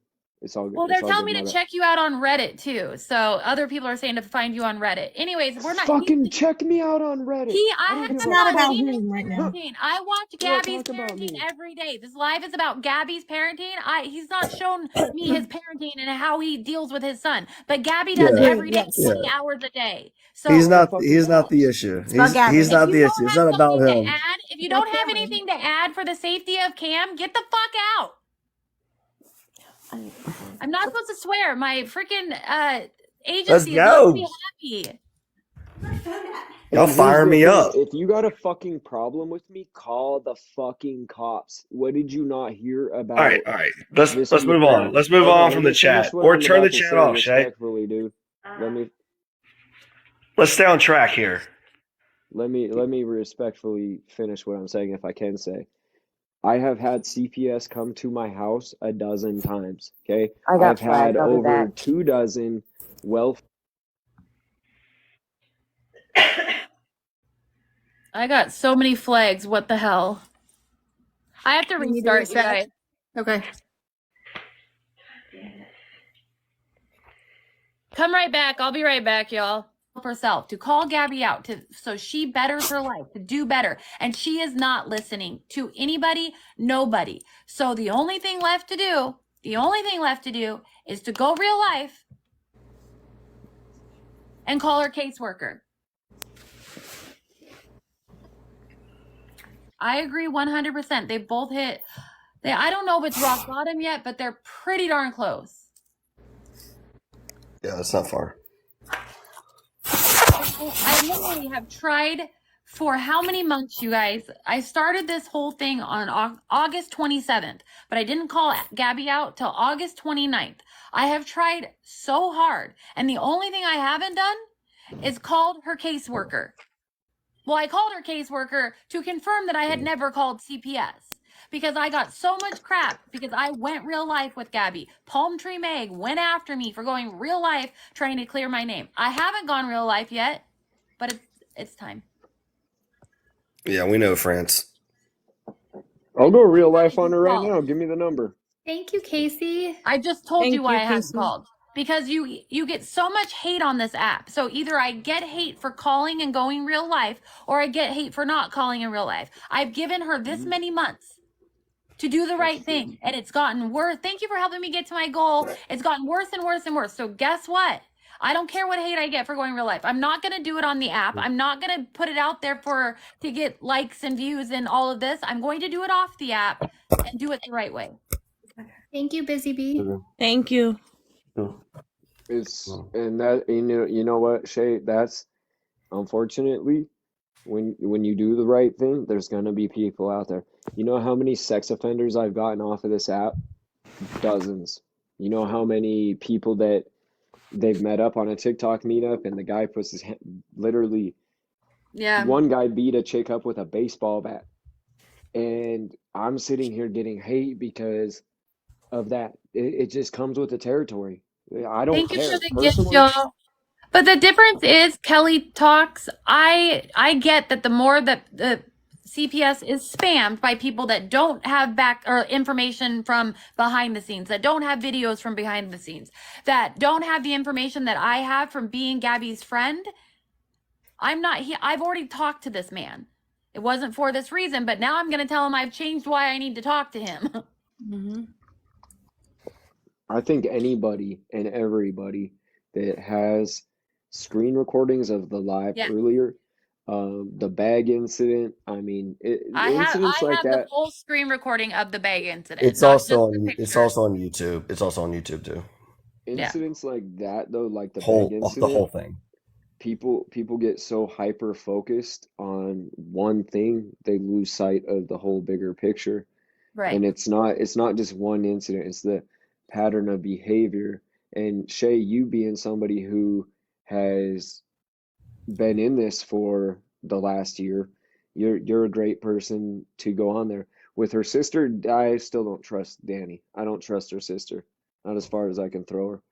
It's all good. well, It's they're all telling good, me to my bad. check you out on Reddit too. So other people are saying to find you on Reddit. Anyways, we're not, Fucking check me out on Reddit. I don't have give a not not about seen his him right now. parenting. I watch Yeah, Gabby's talk about parenting me. every day. This live is about Gabby's parenting. He's not shown me his parenting and how he deals with his son, but Gabby does Yeah, every day, Yes. 20 hours a day. So he's What the not. fuck He's is not the that? issue. It's about Gabby. He's if not you the don't issue. It's have not about something to him. add, if you About don't have Cameron. anything to add for the safety of Cam, get the fuck out. I'm not supposed to swear. My freaking Let's agency is not gonna go. be happy. Y'all And here's firing the me thing, up. if you got a fucking problem with me, call the fucking cops. What did you not hear All about right. Let's this move on. recording? Let's move Okay, on let from me the finish chat, what or I'm turn the about to chat say off, Shay. respectfully, dude. Let's stay on track here. Let me respectfully finish what I'm saying, if I can say. I have had CPS come to my house a dozen times. Okay, I've had over 24 welfare. I got so many flags. What the hell? I have to You need to restart, you guys. reset? Okay. Come right back. I'll be right back, y'all. Herself to call Gabby out so she betters her life, to do better, and she is not listening to anybody, nobody. So the only thing left to do is to go real life and call her caseworker. I agree 100%. They both hit. I don't know if it's rock bottom yet, but they're pretty darn close. Yeah, that's not far. I literally have tried for how many months, you guys? I started this whole thing on August 27th, but I didn't call Gabby out till August 29th. I have tried so hard, and the only thing I haven't done is called her caseworker. Well, I called her caseworker to confirm that I had never called CPS. Because I got so much crap because I went real life with Gabby. Palm Tree Meg went after me for going real life trying to clear my name. I haven't gone real life yet, but it's time. Yeah, we know, France. I'll go real life on her right now. Give me the number. Thank you, Casey. I just told you why I haven't Casey. called. Because you get so much hate on this app. So either I get hate for calling and going real life, or I get hate for not calling in real life. I've given her this many months to do the right thing, and it's gotten worse. Thank you for helping me get to my goal. It's gotten worse and worse and worse. So guess what? I don't care what hate I get for going real life. I'm not going to do it on the app. I'm not going to put it out there to get likes and views and all of this. I'm going to do it off the app and do it the right way. Thank you, Busy Bee. Thank you. And that you know what, Shay, that's unfortunately when you do the right thing, there's gonna be people out there. You know how many sex offenders I've gotten off of this app? Dozens. You know how many people that they've met up on a TikTok meetup and the guy puts his hand, literally, one guy beat a chick up with a baseball bat, and I'm sitting here getting hate because of that. It just comes with the territory. I don't Thank care. you for the gift, y'all. But the difference is, Kelly talks. I get that the more that the CPS is spammed by people that don't have back or information from behind the scenes, that don't have videos from behind the scenes, that don't have the information that I have from being Gabby's friend. I've already talked to this man. It wasn't for this reason, but now I'm going to tell him I've changed why I need to talk to him. Mm-hmm. I think anybody and everybody that has screen recordings of the live Yeah. earlier, the bag incident. I mean, incidents I like have the that. full screen recording of the bag incident, It's not just also the on. It's picture. also on YouTube. It's also on YouTube too. Yeah. Incidents like that, though, like the bag The incident, whole thing. people get so hyper focused on one thing, they lose sight of the whole bigger picture. Right. And it's not just one incident, it's the pattern of behavior. And Shay, you being somebody who has been in this for the last year, you're a great person to go on there. With her sister, I still don't trust Danny. I don't trust her sister, not as far as I can throw her.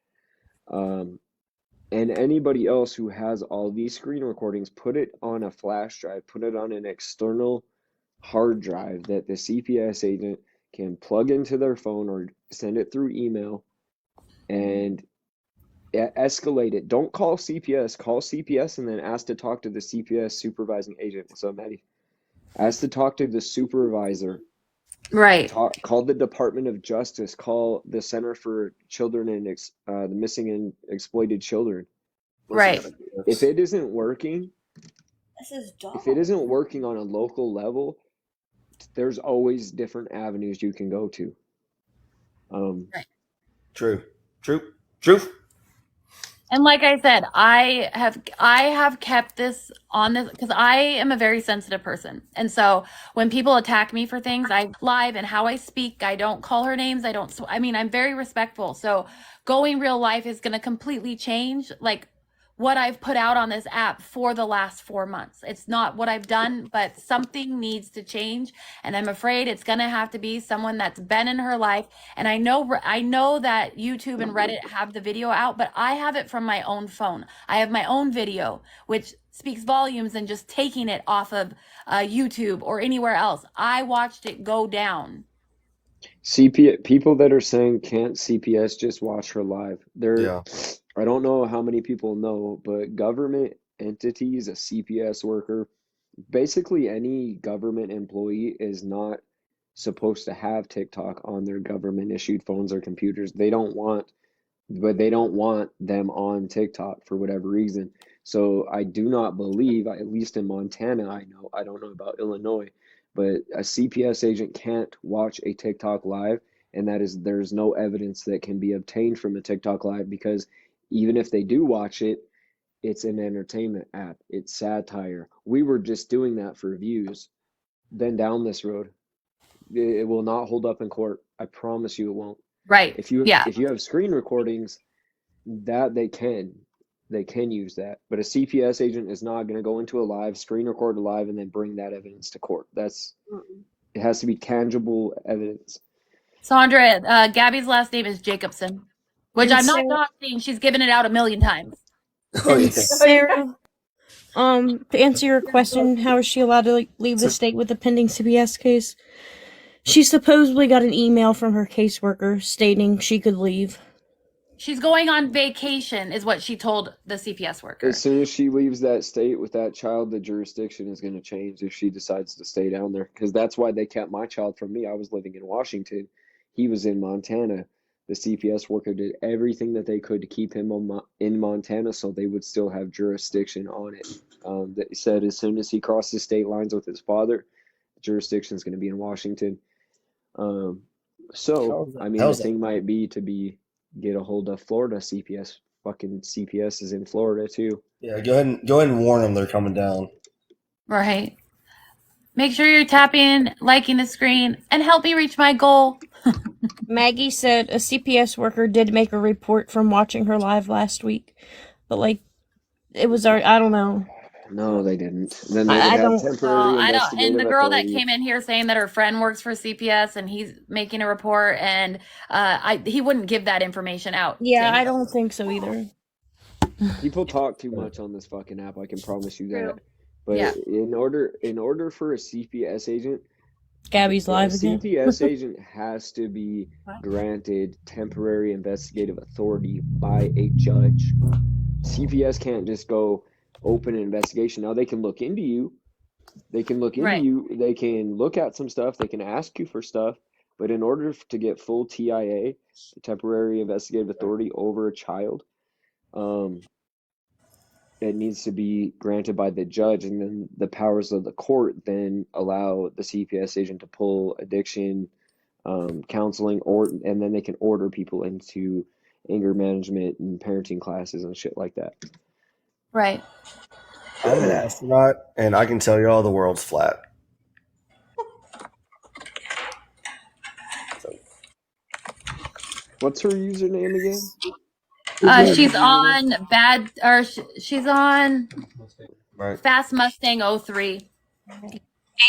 And anybody else who has all these screen recordings, put it on a flash drive, put it on an external hard drive that the CPS agent can plug into their phone or send it through email and escalate it. Don't call CPS. Call CPS and then ask to talk to the CPS supervising agent. What's up, Maddie? Ask to talk to the supervisor. Right. Call the Department of Justice. Call the Center for Children and the Missing and Exploited Children. Right. If it isn't working, if it isn't working on a local level, there's always different avenues you can go to. Right. True. And like I said, I have kept this on this because I am a very sensitive person. And so when people attack me for things, I live and how I speak, I don't call her names. I'm very respectful. So going real life is going to completely change like what I've put out on this app for the last 4 months. It's not what I've done, but something needs to change. And I'm afraid it's going to have to be someone that's been in her life. And I know that YouTube and Reddit have the video out, but I have it from my own phone. I have my own video, which speaks volumes than just taking it off of YouTube or anywhere else. I watched it go down. People that are saying can't CPS just watch her live. Yeah. I don't know how many people know, but government entities, a CPS worker, basically any government employee is not supposed to have TikTok on their government issued phones or computers. They don't want them on TikTok for whatever reason. So I do not believe, at least in Montana, I don't know about Illinois, but a CPS agent can't watch a TikTok live, and there's no evidence that can be obtained from a TikTok live because even if they do watch it, it's an entertainment app. It's satire. We were just doing that for views. Then down this road, it will not hold up in court. I promise you it won't. Right. If you have screen recordings, that they can use that. But a CPS agent is not going to go into a live, screen record a live, and then bring that evidence to court. It has to be tangible evidence. Sandra, Gabby's last name is Jacobson, which I'm not doxing. She's given it out 1 million times. And Sarah, to answer your question, how is she allowed to leave the state with the pending CPS case? She supposedly got an email from her caseworker stating she could leave. She's going on vacation, is what she told the CPS worker. As soon as she leaves that state with that child, the jurisdiction is going to change if she decides to stay down there. Because that's why they kept my child from me. I was living in Washington. He was in Montana. The CPS worker did everything that they could to keep him in Montana so they would still have jurisdiction on it. They said as soon as he crosses state lines with his father, jurisdiction is going to be in Washington. The thing might be to get a hold of Florida CPS. Fucking CPS is in Florida too. Yeah, go ahead and warn them they're coming down. Right. Make sure you're tapping, liking the screen, and help me reach my goal. Maggie said a CPS worker did make a report from watching her live last week, but it was I don't know. No, they didn't. Then they would have temporary investigative And the girl authority. that came in here saying that her friend works for CPS and he's making a report, and he wouldn't give that information out. Yeah, I don't think so either. People talk too much on this fucking app. I can promise you that. True. But Yeah. in order for a CPS agent, Gabby's live again. CPS agent has to be granted temporary investigative authority by a judge. CPS can't just go open an investigation. Now they can look into you. They can look into Right. you. They can look at some stuff. They can ask you for stuff. But in order to get full TIA, the temporary investigative authority over a child, it needs to be granted by the judge, and then the powers of the court then allow the CPS agent to pull addiction counseling, and then they can order people into anger management and parenting classes and shit like that. Right. I'm an astronaut, and I can tell you all the world's flat. What's her username again? She's on she's on Right. Fast Mustang 03.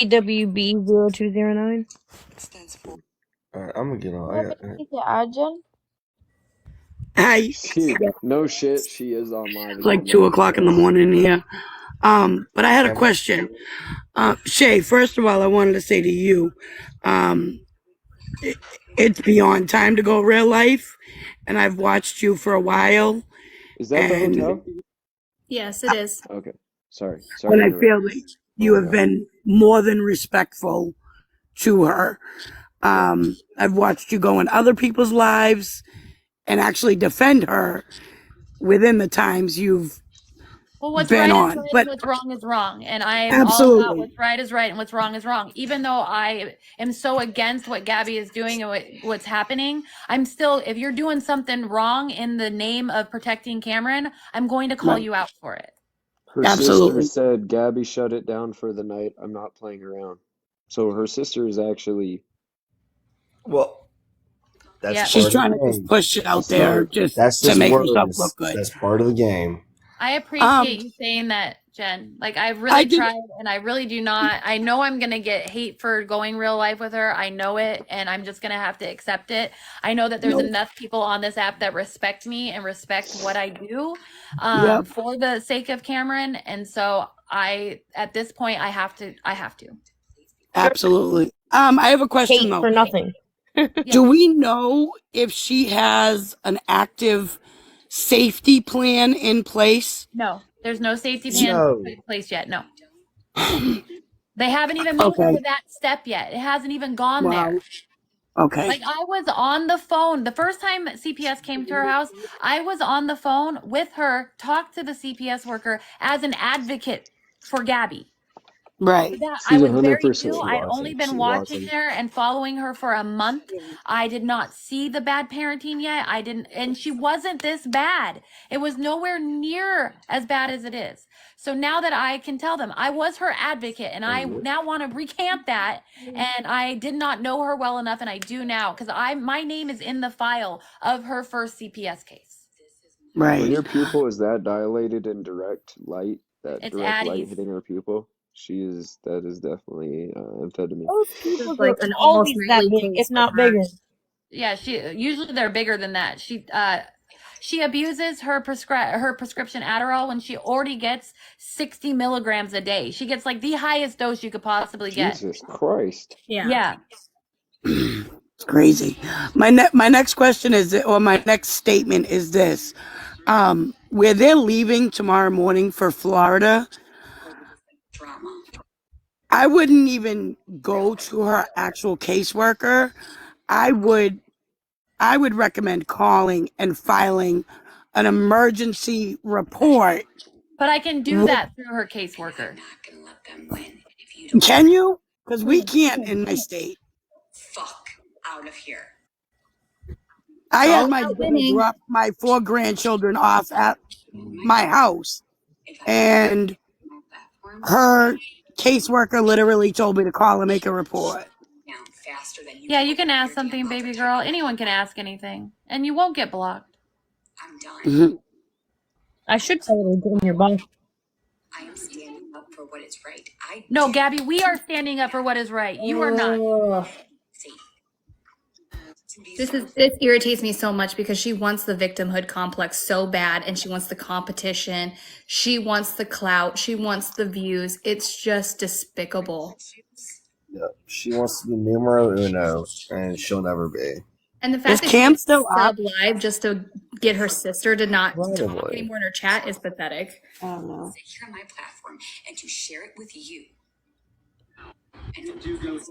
AWB 0209. All right, I'm gonna get on. Hi. No shit, she is on live. It's like 2:00 in the morning here. But I had a question. Shay, first of all, I wanted to say to you, it's beyond time to go real life, and I've watched you for a while. Is that the hotel? Yes, it is. Okay. Sorry. And I feel like you have been more than respectful to her. I've watched you go in other people's lives and actually defend her within the times you've What's been right on. is right But and what's wrong is wrong. And I'm absolutely. all about what's right is right and what's wrong is wrong. Even though I am so against what Gabby is doing and what's happening, I'm still, if you're doing something wrong in the name of protecting Cameron, I'm going to call you out for it. Her sister said, Gabby, shut it down for the night. I'm not playing around. So her sister is actually... Well, that's she's trying to just push it out there just to make herself look good. That's part of the game. I appreciate you saying that, Jen. Like, I've really tried, and I really do not. I know I'm going to get hate for going real life with her. I know it, and I'm just going to have to accept it. I know that there's enough people on this app that respect me and respect what I do for the sake of Cameron. And so at this point, I have to. Absolutely. I have a question, Hate though. for nothing. Do we know if she has an active safety plan in place? No, there's no safety plan in place yet. No. They haven't even moved to that step yet. It hasn't even gone there. Okay. Like, I was on the phone. The first time CPS came to her house, I was on the phone with her, talked to the CPS worker as an advocate for Gabby. Right. I was very new. I'd only been watching her and following her for a month. I did not see the bad parenting yet. And she wasn't this bad. It was nowhere near as bad as it is. So now that I can tell them, I was her advocate, and I now want to recant that. And I did not know her well enough, and I do now, because my name is in the file of her first CPS case. Right. When your pupil is that dilated in direct light, It's direct light Addie's. hitting her pupil, that is definitely amphetamine. Those people Like are an always almost that nightly big, case if not for her. bigger. Yeah, usually they're bigger than that. She abuses her prescription Adderall when she already gets 60 milligrams a day. She gets like the highest dose you could possibly get. Jesus Christ. Yeah. It's crazy. My next question is, or my next statement is this. Where they're leaving tomorrow morning for Florida, I wouldn't even go to her actual caseworker. I would recommend calling and filing an emergency report. But I can do that through her caseworker. Can you? Because we can't in my state. Fuck out of here. I had my daughter drop my 4 grandchildren off at my house, and her caseworker literally told me to call and make a report. Yeah, you can ask something, baby girl. Anyone can ask anything, and you won't get blocked. I'm done. Mm-hmm. I should totally go in your box. I am standing up for what is right. No, Gabby, we are standing up for what is right. You are not. This irritates me so much because she wants the victimhood complex so bad, and she wants the competition. She wants the clout. She wants the views. It's just despicable. Yeah, she wants to be numero uno, and she'll never be. And the fact that Cam she still sub live just to get her sister to not talk anymore in her chat is pathetic. I don't know. Sit here on my platform and to share it with you. I don't realize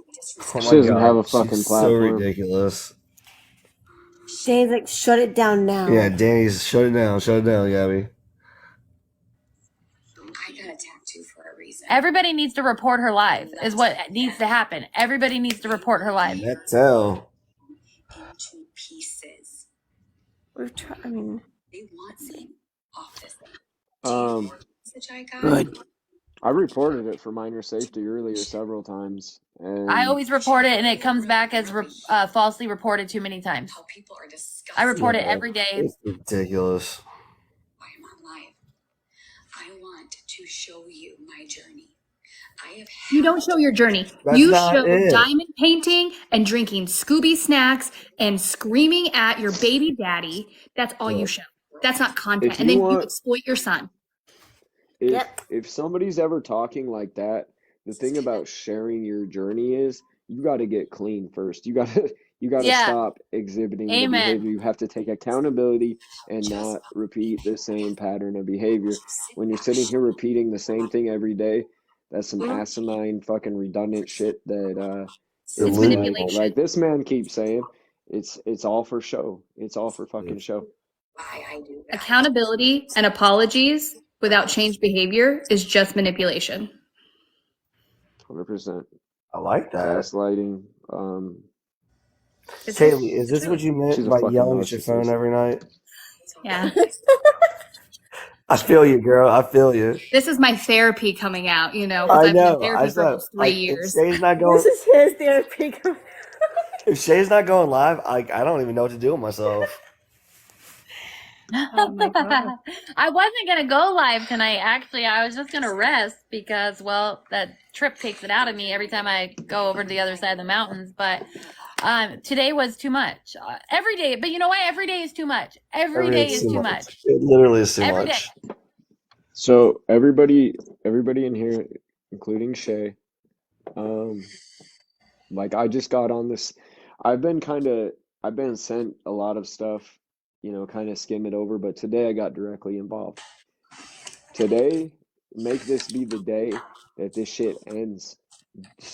Oh She my doesn't have god, a fucking she's so platform. ridiculous. Danny's like, shut it down now. Yeah, Danny's shut it down, Gabby. I got a tattoo for a reason. Everybody needs to report her live, is what needs to happen. Everybody needs to report her live. Can't tell. Into pieces. We're trying. I mean, They want me off this. Message I got. Good. I reported it for minor safety earlier several times, and I always report it, and it comes back as falsely reported too many times. How people are disgusting. I report it every day. It's ridiculous. Why I'm on live. I want to show you my journey. You don't show your journey. That's You not show it. diamond painting and drinking Scooby snacks and screaming at your baby daddy. That's all you show. That's not content. if And you then you want, exploit your son. if somebody's ever talking like that, the thing about sharing your journey is you got to get clean first. You got to Yeah. stop exhibiting the Amen. behavior. You have to take accountability and not repeat the same pattern of behavior. When you're sitting here repeating the same thing every day, that's some asinine fucking redundant shit that It's manipulation. like this man keeps saying, it's all for show. It's all for fucking show. Why I do that. Accountability and apologies without changed behavior is just manipulation. 100%. I like that. Gaslighting. Kaylee, is this what you She's meant a by fucking yelling at your phone narcissist. every night? Yeah. I feel you, girl. I feel you. This is my therapy coming out, because I've been in therapy for almost 3 years. If Shay's not going, this is his therapy. if Shay's not going live, I don't even know what to do with myself. Oh my God. I wasn't going to go live tonight. Actually, I was just going to rest because, well, that trip takes it out of me every time I go over to the other side of the mountains. But today was too much. Every day. But you know what? Every day is too much. Every day is too much. It literally is too Every much. day. So everybody in here, including Shay, like I just got on this. I've been sent a lot of stuff, kind of skim it over, but today I got directly involved. Today, make this be the day that this shit ends.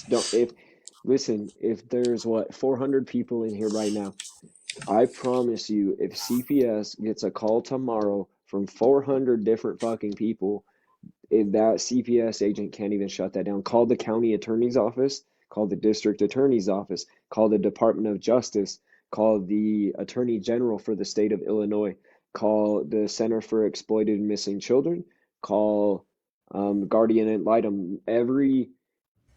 Just if there's 400 people in here right now, I promise you, if CPS gets a call tomorrow from 400 different fucking people, if that CPS agent can't even shut that down. Call the county attorney's office, call the district attorney's office, call the Department of Justice, call the Attorney General for the state of Illinois, call the Center for Exploited and Missing Children, call Guardian ad litem. Every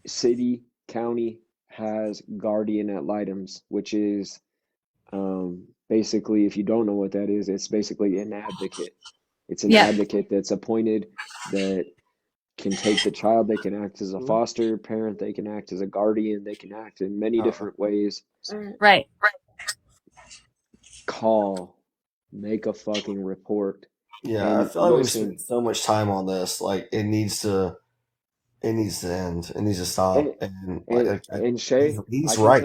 city, county has Guardian ad litems, which is basically, if you don't know what that is, it's basically an advocate. It's an advocate that's appointed that can take the child. They can act as a foster parent. They can act as a guardian. They can act in many different ways. Right. Call, make a fucking report. Yeah, I feel like we've spent so much time on this. Like it needs to end. It needs to stop. And Shay, he's right.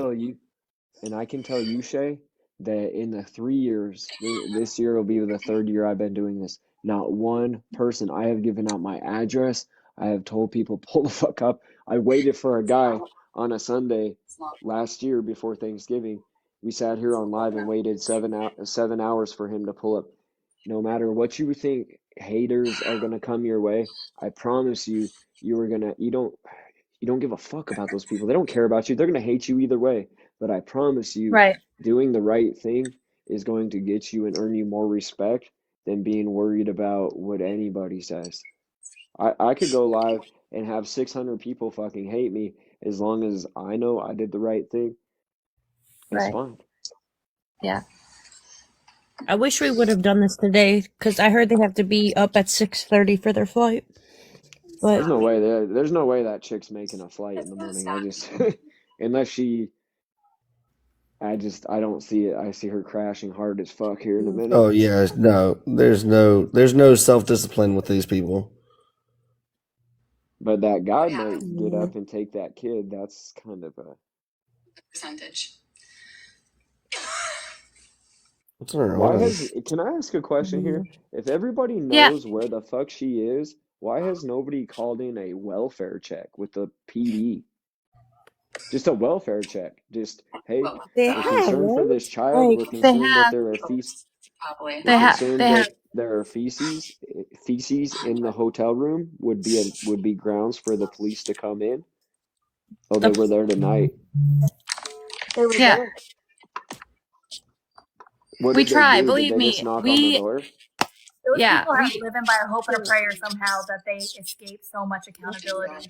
I can tell you, Shay, that in the 3 years, this year will be the third year I've been doing this. Not one person. I have given out my address. I have told people, pull the fuck up. I waited for a guy on a Sunday last year before Thanksgiving. We sat here on live and waited 7 hours for him to pull up. No matter what you think haters are going to come your way, I promise you, you don't give a fuck about those people. They don't care about you. They're going to hate you either way. But I promise you, doing the right thing is going to get you and earn you more respect than being worried about what anybody says. I could go live and have 600 people fucking hate me as long as I know I did the right thing. It's fine. Yeah. I wish we would have done this today because I heard they have to be up at 6:30 for their flight. But there's no way that chick's making a flight in the morning. I just unless she. I don't see it. I see her crashing hard as fuck here in a minute. Oh yeah, no. There's no self-discipline with these people. But that guy might get up and take that kid. That's kind of a percentage. What's her Can I ask a question here? If everybody knows where the fuck she is, why has nobody called in a welfare check with the PD? Just a welfare check. Just, hey, They we're have, concerned for right? this child. We're Like, They concerned that have. there are feces. We're They have. concerned They have. that there are feces in the hotel room would be grounds for the police to come in. Oh, they were there tonight. They were Yeah. there. What We did they try. do? Did Believe they just me. knock on the We. door? Those Yeah. people have We. living by a hope and a prayer somehow that they escape so much accountability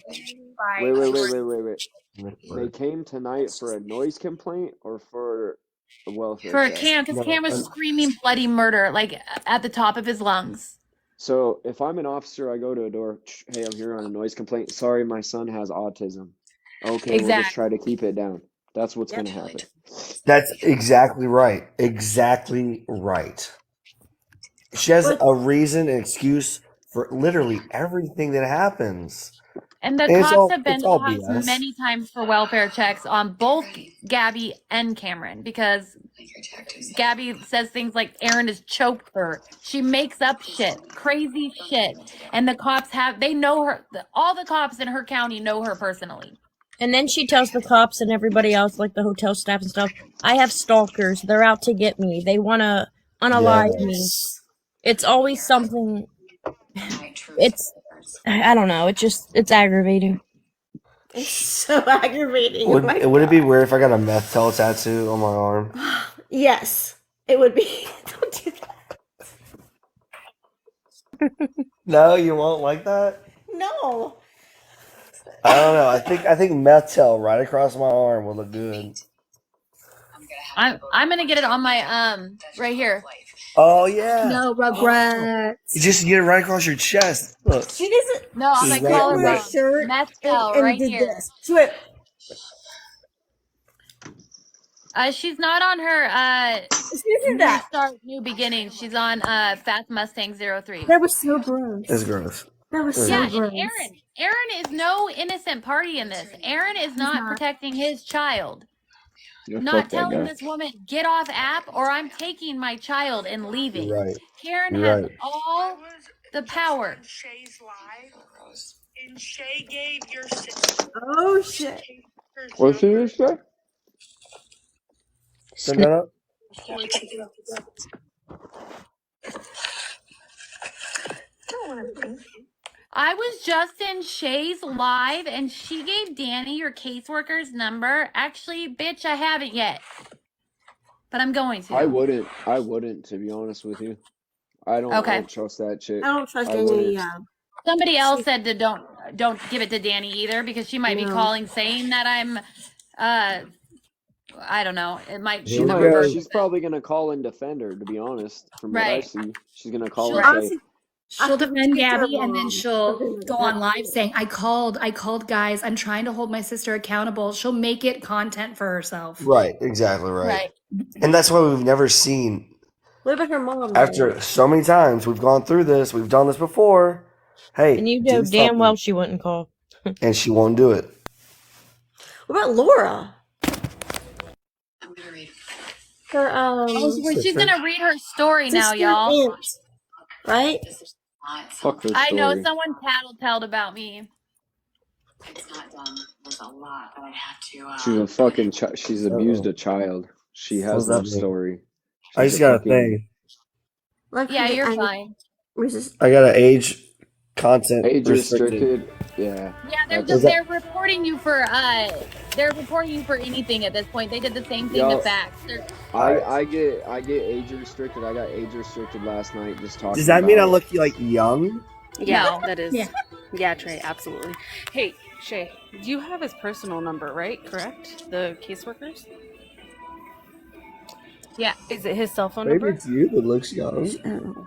by Wait. They came tonight for a noise complaint or for a welfare For check? Cam, because Cam was screaming bloody murder, like at the top of his lungs. So if I'm an officer, I go to a door. Hey, I'm here on a noise complaint. Sorry, my son has autism. Okay, we'll just try to keep it down. That's what's going to happen. That's exactly right. Exactly right. She has a reason, an excuse for literally everything that happens. And the cops have been to the house many times for welfare checks on both Gabby and Cameron because Gabby says things like Aaron has choked her. She makes up shit, crazy shit. And the cops they know her. All the cops in her county know her personally. And then she tells the cops and everybody else, like the hotel staff and stuff, I have stalkers. They're out to get me. They want to unalive me. It's always something. I don't know. It's aggravating. It's so aggravating. Would it be weird if I got a meth tail tattoo on my arm? Yes, it would be. Don't do that. No, you won't like that? No. I don't know. I think meth tail right across my arm would look good. I'm gonna get it on my right here. Oh yeah. No regrets. You just get it right across your chest. Look. She doesn't. No, on my collarbone. Shirt meth tail and right did here. this. She went. She's not on her that. Start New Beginnings. She's on Fast Mustang 03. That was so gross. It's gross. That was Yeah, so gross. and Aaron is no innocent party in this. Aaron is not protecting his child. Not telling this woman, get off app or I'm taking my child and leaving. Right. Karen has all the power. And Shay gave your sister. Oh shit. What did you say? Send that up. I was just in Shay's live and she gave Danny your caseworker's number. Actually, bitch, I haven't yet. But I'm going to. I wouldn't, to be honest with you. I don't trust that chick. I don't trust any. Somebody else said to don't give it to Danny either because she might be calling saying that I'm I don't know. It might be She's probably gonna call and defend her, to be honest. From what I see. She's gonna call and say she'll defend Gabby and then she'll go on live saying, I called guys. I'm trying to hold my sister accountable. She'll make it content for herself. Right, exactly right. And that's why we've never seen. What about her mom? After so many times we've gone through this, we've done this before. Hey, and you know damn well she wouldn't call. And she won't do it. What about Laura? I'm gonna read her she's gonna read her story now, y'all. Aunt, right? Fuck her story. I know someone tattled about me. It's not done. There's a lot that I have to. She's a fucking she's abused a child. She has no story. I just got a thing. Yeah, you're fine. I got an age content age restricted. Yeah. Yeah, they're reporting you for anything at this point. They did the same thing to Facts. I get age restricted. I got age restricted last night just talking. Does that mean I look like young? Yeah, that is. Yeah, Trey, absolutely. Hey, Shay, you have his personal number, right? Correct? The caseworkers? Yeah. Is it his cell phone Maybe number? it's you that looks young.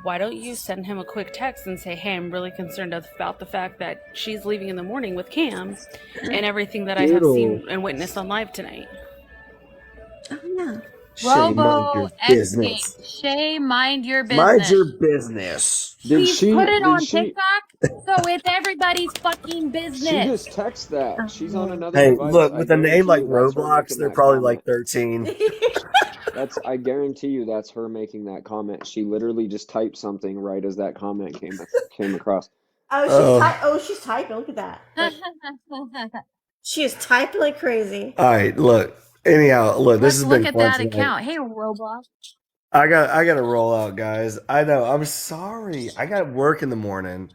Why don't you send him a quick text and say, hey, I'm really concerned about the fact that she's leaving in the morning with Cam and everything that I have seen and witnessed on live tonight. Oh, yeah. Robo Escape. Shay, mind your business. Mind your business. She put it on TikTok, so it's everybody's fucking business. She just texts that. She's on another Hey, device. look, with a name like Roblox, they're probably like 13. I guarantee you that's her making that comment. She literally just typed something right as that comment came across. Oh, she's typing. Look at that. She is typing like crazy. All right, look. Anyhow, look. This has been Look at fun that tonight. account. Hey, Roblox. I got to roll out, guys. I know. I'm sorry. I got work in the morning.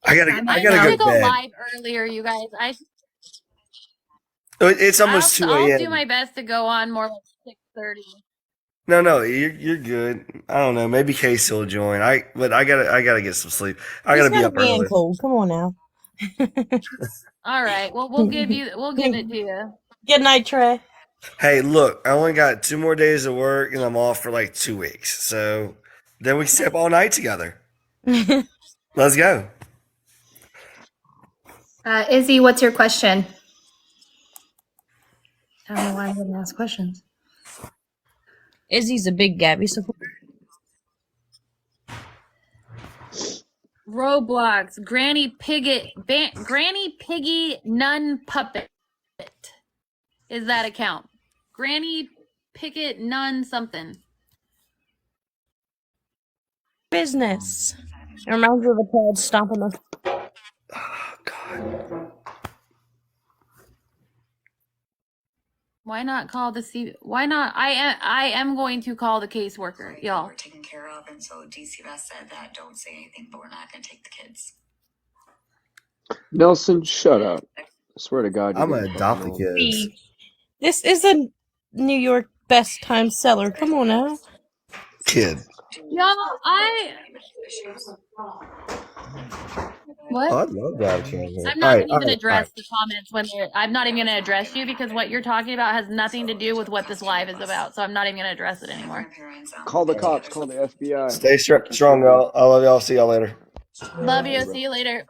I gotta I go need to to go bed. live earlier, you guys. It's almost 2 I'll do a.m. my best to go on more like 6:30. No, you're good. I don't know. Maybe Casey will join. But I gotta get some sleep. I He's gotta be got up a man early. cold. Come on now. All right. Well, we'll give it to you. Good night, Trey. Hey, look, I only got 2 more days of work, and I'm off for like 2 weeks. So then we can stay up all night together. Let's go. Izzy, what's your question? I don't know why I didn't ask questions. Izzy's a big Gabby supporter. Roblox, Granny Piggy Nun Puppet is that account. Granny Picket Nun something. Business. It reminds me of a child stomping the. Oh, God. Why not call the Why not? I am going to call the caseworker, y'all. We're taken care of, and so DCFS said that don't say anything, but we're not going to take the kids. Nelson, shut up. I swear to God, you're I'm gonna getting adopt the fucking old. kids. This is a New York best time seller. Come on now. Kid. Y'all, what? Oh, I'd love to have a chance. I'm not going to even address the comments when I'm not even going to address you because what you're talking about has nothing to do with what this live is about. So I'm not even going to address it anymore. Call the cops. Call the FBI. Stay strong, y'all. I love y'all. See y'all later. Love you. See you later.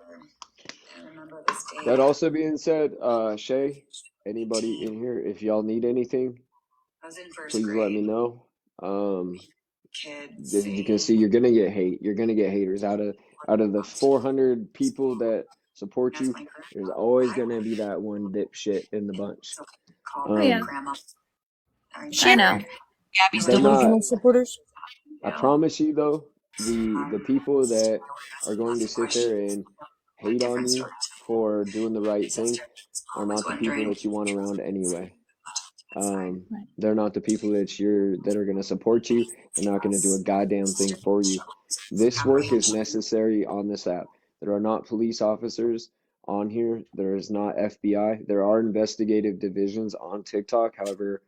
That also being said, Shay, anybody in here, if y'all need anything, please let me know. You can see you're gonna get hate. You're gonna get haters out of the 400 people that support you. There's always gonna be that one dipshit in the bunch. Yeah. I know. Gabby's delusional supporters. I promise you though, the people that are going to sit there and hate on you for doing the right thing are not the people that you want around anyway. They're not the people that are going to support you. They're not going to do a goddamn thing for you. This work is necessary on this app. There are not police officers on here. There is not FBI. There are investigative divisions on TikTok. However,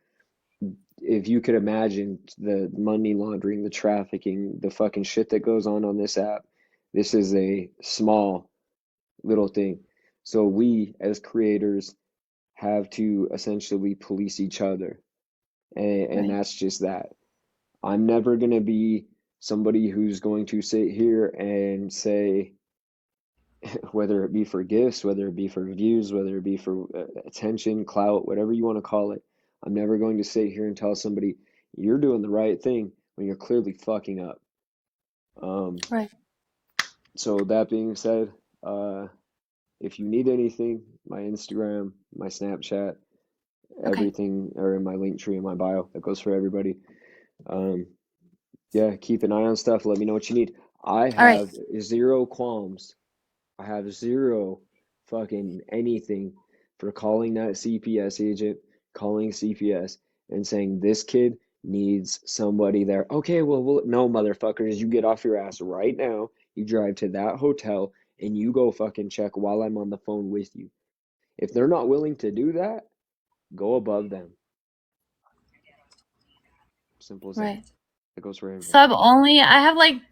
if you could imagine the money laundering, the trafficking, the fucking shit that goes on this app, this is a small little thing. So we as creators have to essentially police each other. And that's just that. I'm never going to be somebody who's going to sit here and say, whether it be for gifts, whether it be for views, whether it be for attention, clout, whatever you want to call it, I'm never going to sit here and tell somebody you're doing the right thing when you're clearly fucking up. Right. So that being said, if you need anything, my Instagram, my Snapchat, everything are in my link tree in my bio. That goes for everybody. Yeah, keep an eye on stuff. Let me know what you need. I have zero qualms. I have zero fucking anything for calling that CPS agent, calling CPS and saying this kid needs somebody there. Okay, well, no, motherfuckers, you get off your ass right now. You drive to that hotel and you go fucking check while I'm on the phone with you. If they're not willing to do that, go above them. Simple as that. It goes for everybody. Sub only. I have like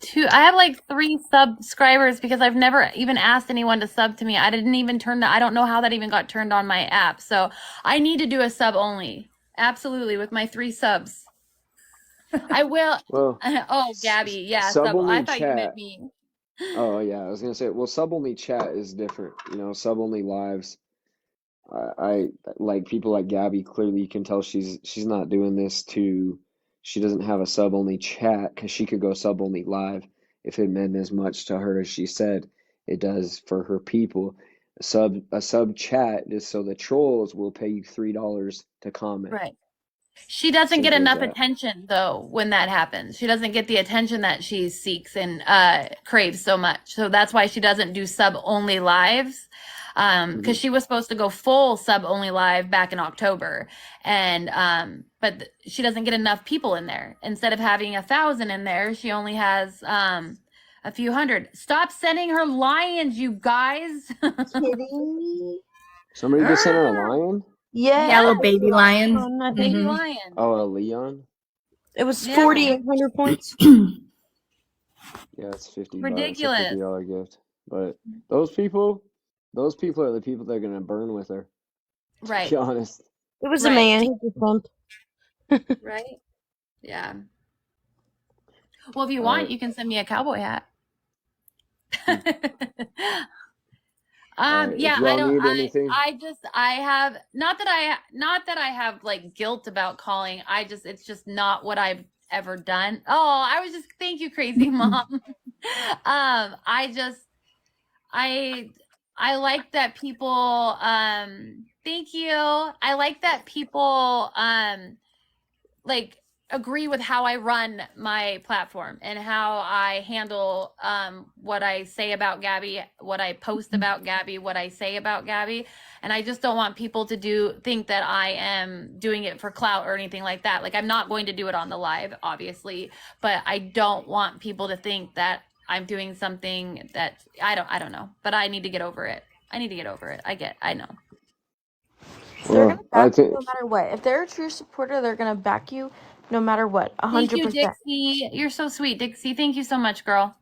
3 subscribers because I've never even asked anyone to sub to me. I didn't even I don't know how that even got turned on my app. So I need to do a sub only. Absolutely, with my 3 subs. I will. Well, oh, Gabby, yeah, sub only I thought chat. You meant me. Oh yeah, I was gonna say, well, sub only chat is different. Sub only lives. I like people like Gabby. Clearly, you can tell she's not doing this to. She doesn't have a sub only chat because she could go sub only live if it meant as much to her as she said it does for her people. A sub chat is so the trolls will pay you $3 to comment. Right. She doesn't get Simple as enough that. attention though when that happens. She doesn't get the attention that she seeks and craves so much. So that's why she doesn't do sub only lives. because she was supposed to go full sub only live back in October, and but she doesn't get enough people in there. Instead of having 1,000 in there, she only has a few hundred. Stop sending her lions, you guys. Kidding me? Somebody just sent her a lion? Yeah. Yeah, little baby lion. Baby lion. Oh, a Leon? It was 4,800 points. Yeah, it's $50. Ridiculous. A $50 gift. But those people are the people that are gonna burn with her. Right. To be honest. It was a man. He was a pimp. Right? Yeah. Well, if you want, you can send me a cowboy hat. Yeah, I don't. I have not that I have like guilt about calling. It's just not what I've ever done. Oh, thank you, crazy mom. I like that people. Thank you. I like that people like agree with how I run my platform and how I handle what I say about Gabby, what I post about Gabby, what I say about Gabby. And I just don't want people to think that I am doing it for clout or anything like that. Like, I'm not going to do it on the live, obviously, but I don't want people to think that I'm doing something that I don't know, but I need to get over it. I know. They're gonna back you no matter what. If they're a true supporter, they're gonna back you no matter what. 100%. Thank you, Dixie. You're so sweet, Dixie. Thank you so much, girl.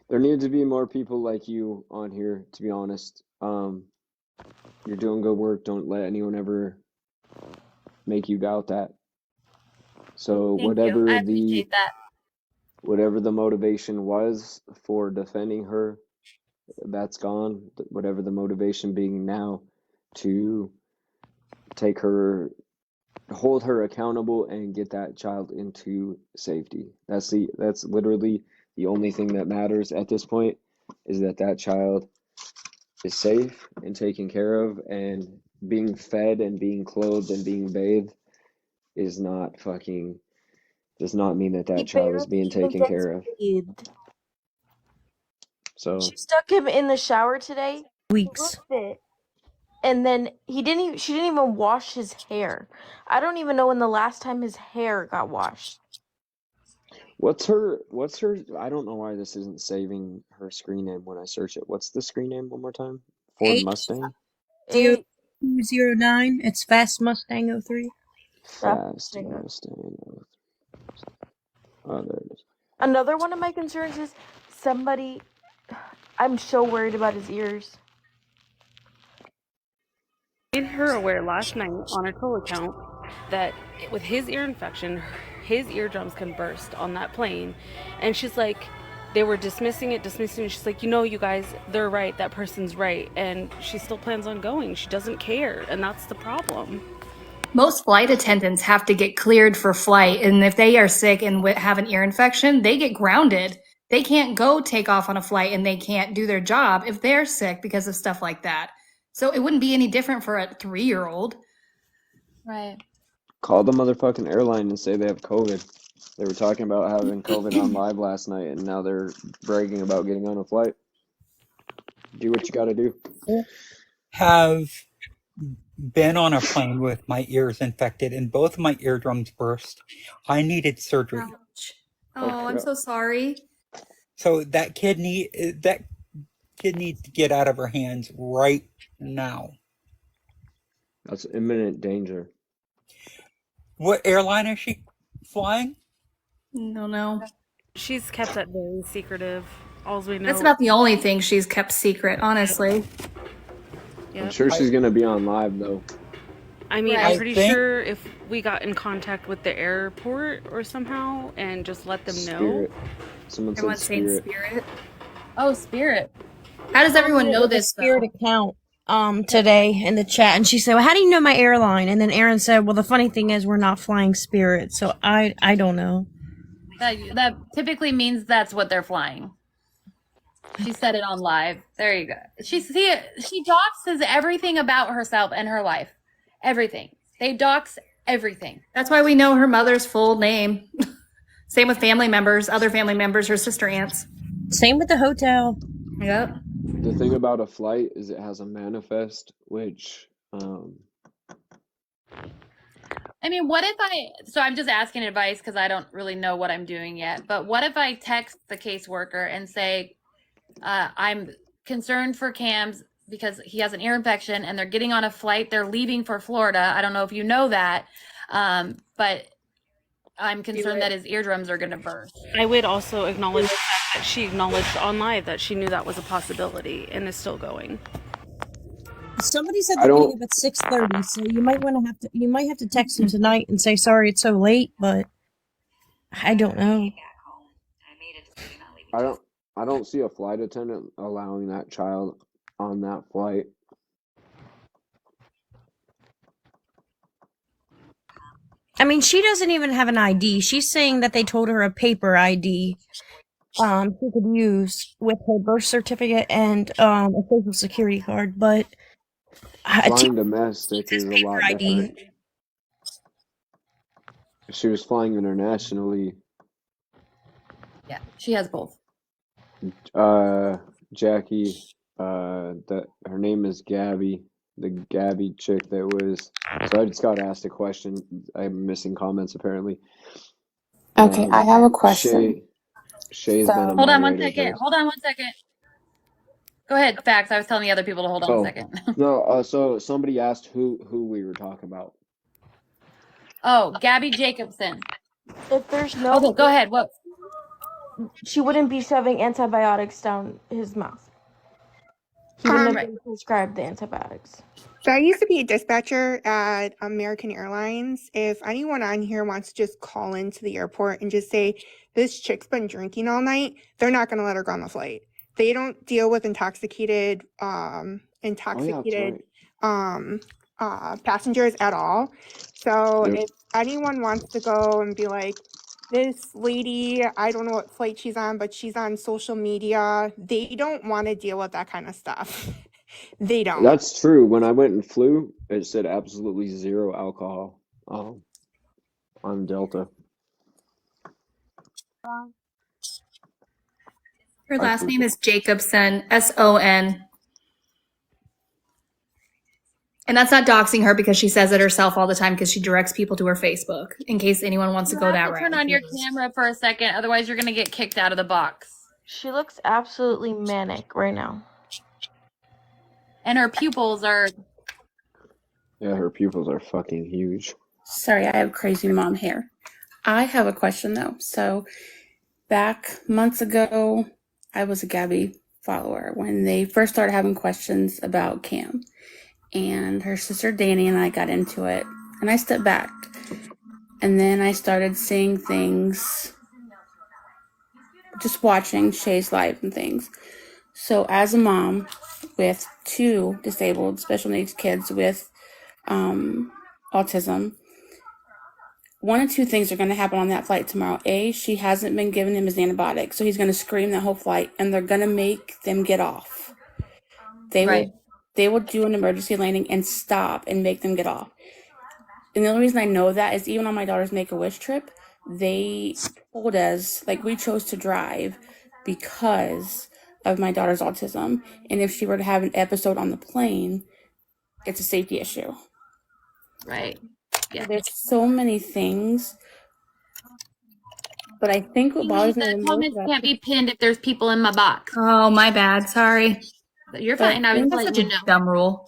There needs to be more people like you on here, to be honest. You're doing good work. Don't let anyone ever make you doubt that. So whatever the motivation was for defending her, that's gone. Whatever the motivation being now to hold her accountable and get that child into safety. That's literally the only thing that matters at this point, is that child is safe and taken care of, and being fed and being clothed and being bathed does not mean that child is being taken care of. So she stuck him in the shower today. Weeks. And then she didn't even wash his hair. I don't even know when the last time his hair got washed. What's her I don't know why this isn't saving her screen name when I search it. What's the screen name one more time? Ford Mustang? 0209. It's Fast Mustang 03. Fast Mustang 03. Oh, there it is. Another one of my concerns is I'm so worried about his ears. Made her aware last night on her Toll account that with his ear infection, his eardrums can burst on that plane. And she's like, they were dismissing it. She's like, you guys, they're right. That person's right. And she still plans on going. She doesn't care. And that's the problem. Most flight attendants have to get cleared for flight. And if they are sick and have an ear infection, they get grounded. They can't go take off on a flight, and they can't do their job if they're sick because of stuff like that. So it wouldn't be any different for a 3-year-old. Right. Call the motherfucking airline and say they have COVID. They were talking about having COVID on live last night, and now they're bragging about getting on a flight. Do what you gotta do. Have been on a plane with my ears infected, and both of my eardrums burst. I needed surgery. Ouch. Oh, I'm so sorry. So that kid needs to get out of her hands right now. That's imminent danger. What airline is she flying? No. She's kept that very secretive. All we know. That's about the only thing she's kept secret, honestly. Yep. I'm sure she's gonna be on live though. I mean, I'm pretty sure if we got in contact with the airport or somehow and just let them know. Someone Everyone's said saying Spirit. Oh, Spirit. How does everyone know this? Spirit account today in the chat, and she said, "Well, how do you know my airline?" And then Aaron said, "Well, the funny thing is, we're not flying Spirit, so I don't know." That typically means that's what they're flying. She said it on live. There you go. She doxes everything about herself and her life. Everything. They dox everything. That's why we know her mother's full name. Same with family members, other family members, her sister aunts. Same with the hotel. Yep. The thing about a flight is it has a manifest, which I mean, what if so I'm just asking advice because I don't really know what I'm doing yet, but what if I text the caseworker and say, I'm concerned for Cam's because he has an ear infection and they're getting on a flight, they're leaving for Florida. I don't know if you know that, but I'm concerned that his eardrums are going to burst. I would also acknowledge the fact that she acknowledged on live that she knew that was a possibility and is still going. Somebody said they're getting up at 6:30, so you might have to text him tonight and say sorry it's so late, but I don't know. I don't see a flight attendant allowing that child on that flight. I mean, she doesn't even have an ID. She's saying that they told her a paper ID she could use with her birth certificate and a social security card, but Flying domestic is a lot different. If she was flying internationally. Yeah, she has both. Jackie, that her name is Gabby, the Gabby chick that was. So I just got asked a question. I'm missing comments apparently. Okay, I have a question. Shay's been a Hold on moderator. Hold on one second. Go ahead, Fax. I was telling the other people to hold on a second. No, so somebody asked who we were talking about. Oh, Gabby Jacobson. If there's no... Okay, go ahead. What? She wouldn't be shoving antibiotics down his mouth. He wouldn't have been prescribed the antibiotics. So I used to be a dispatcher at American Airlines. If anyone on here wants to just call into the airport and just say, this chick's been drinking all night, they're not going to let her go on the flight. They don't deal with intoxicated passengers at all. So if anyone wants to go and be like, this lady, I don't know what flight she's on, but she's on social media, they don't want to deal with that kind of stuff. They don't. That's true. When I went and flew, it said absolutely zero alcohol on Delta. Her last name is Jacobson, S-O-N. And that's not doxing her because she says it herself all the time because she directs people to her Facebook in case anyone wants to go that route. Turn on your camera for a second, otherwise you're going to get kicked out of the box. She looks absolutely manic right now. And her pupils are... Yeah, her pupils are fucking huge. Sorry, I have crazy mom hair. I have a question though. So back months ago, I was a Gabby follower when they first started having questions about Cam. And her sister Danny and I got into it. And I stepped back. And then I started seeing things, just watching Shay's live and things. So as a mom with 2 disabled special needs kids with autism, 1 of 2 things are going to happen on that flight tomorrow. A, she hasn't been giving him his antibiotics, so he's going to scream that whole flight, and they're going to make them get off. They will do an emergency landing and stop and make them get off. And the only reason I know that is even on my daughter's Make-A-Wish trip, they told us, like, we chose to drive because of my daughter's autism. And if she were to have an episode on the plane, it's a safety issue. Right. Yeah. There's so many things. But I think what bothers me the most... Comments can't be pinned if there's people in my box. Oh, my bad. Sorry. You're fine. I was letting you know. Dumb rule.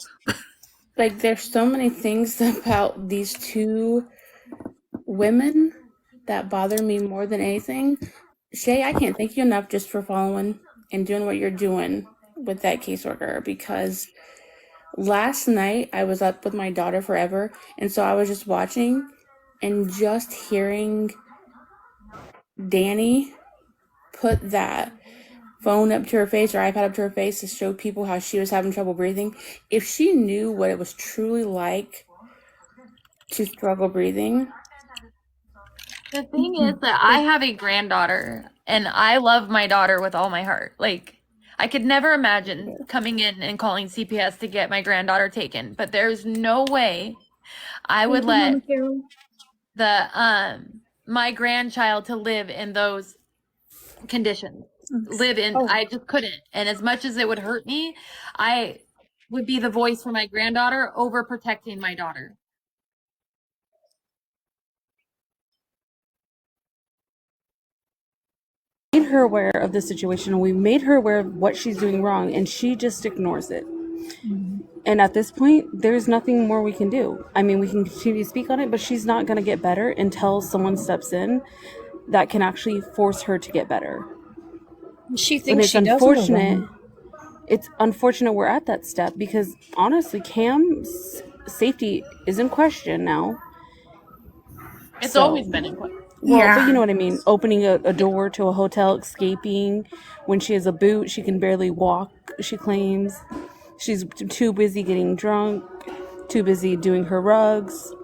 Like, there's so many things about these 2 women that bother me more than anything. Shay, I can't thank you enough just for following and doing what you're doing with that caseworker, because last night I was up with my daughter forever, and so I was just watching and just hearing Danny put that phone up to her face or iPad up to her face to show people how she was having trouble breathing. If she knew what it was truly like to struggle breathing. The thing is that I have a granddaughter and I love my daughter with all my heart. Like, I could never imagine coming in and calling CPS to get my granddaughter taken, but there's no way I would let my grandchild to live in those conditions. live in. I just couldn't. And as much as it would hurt me, I would be the voice for my granddaughter over protecting my daughter. Made her aware of the situation, and we made her aware of what she's doing wrong, and she just ignores it. And at this point, there's nothing more we can do. I mean, we can continue to speak on it, but she's not going to get better until someone steps in that can actually force her to get better. She And thinks it's she does. unfortunate. It's unfortunate we're at that step because honestly, Cam's safety is in question now. It's always been in question. Well, but you know what I mean. Opening a door to a hotel, escaping. When she has a boot, she can barely walk, she claims. She's too busy getting drunk, too busy doing her rugs.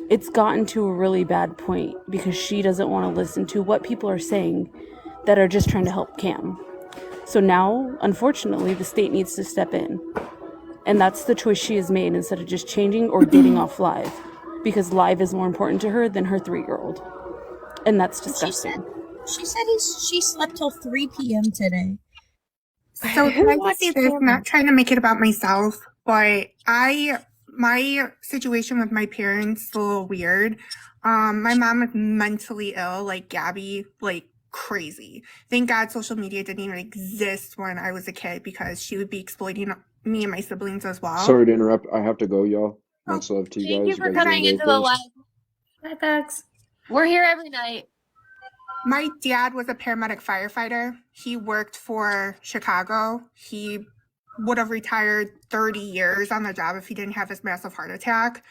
It's gotten to a really bad point because she doesn't want to listen to what people are saying that are just trying to help Cam. So now, unfortunately, the state needs to step in. And that's the choice she has made instead of just changing or getting off live. Because live is more important to her than her 3-year-old. And that's disgusting. She said she slept till 3 p.m. today. So can I just say this, not trying to make it about myself, but my situation with my parents is a little weird. My mom is mentally ill, like Gabby, like crazy. Thank God social media didn't even exist when I was a kid because she would be exploiting me and my siblings as well. Sorry to interrupt. I have to go, y'all. Much love to you guys. Thank you for guys are coming doing into great the things. live. Bye, Bex. We're here every night. My dad was a paramedic firefighter. He worked for Chicago. He would have retired 30 years on the job if he didn't have his massive heart attack.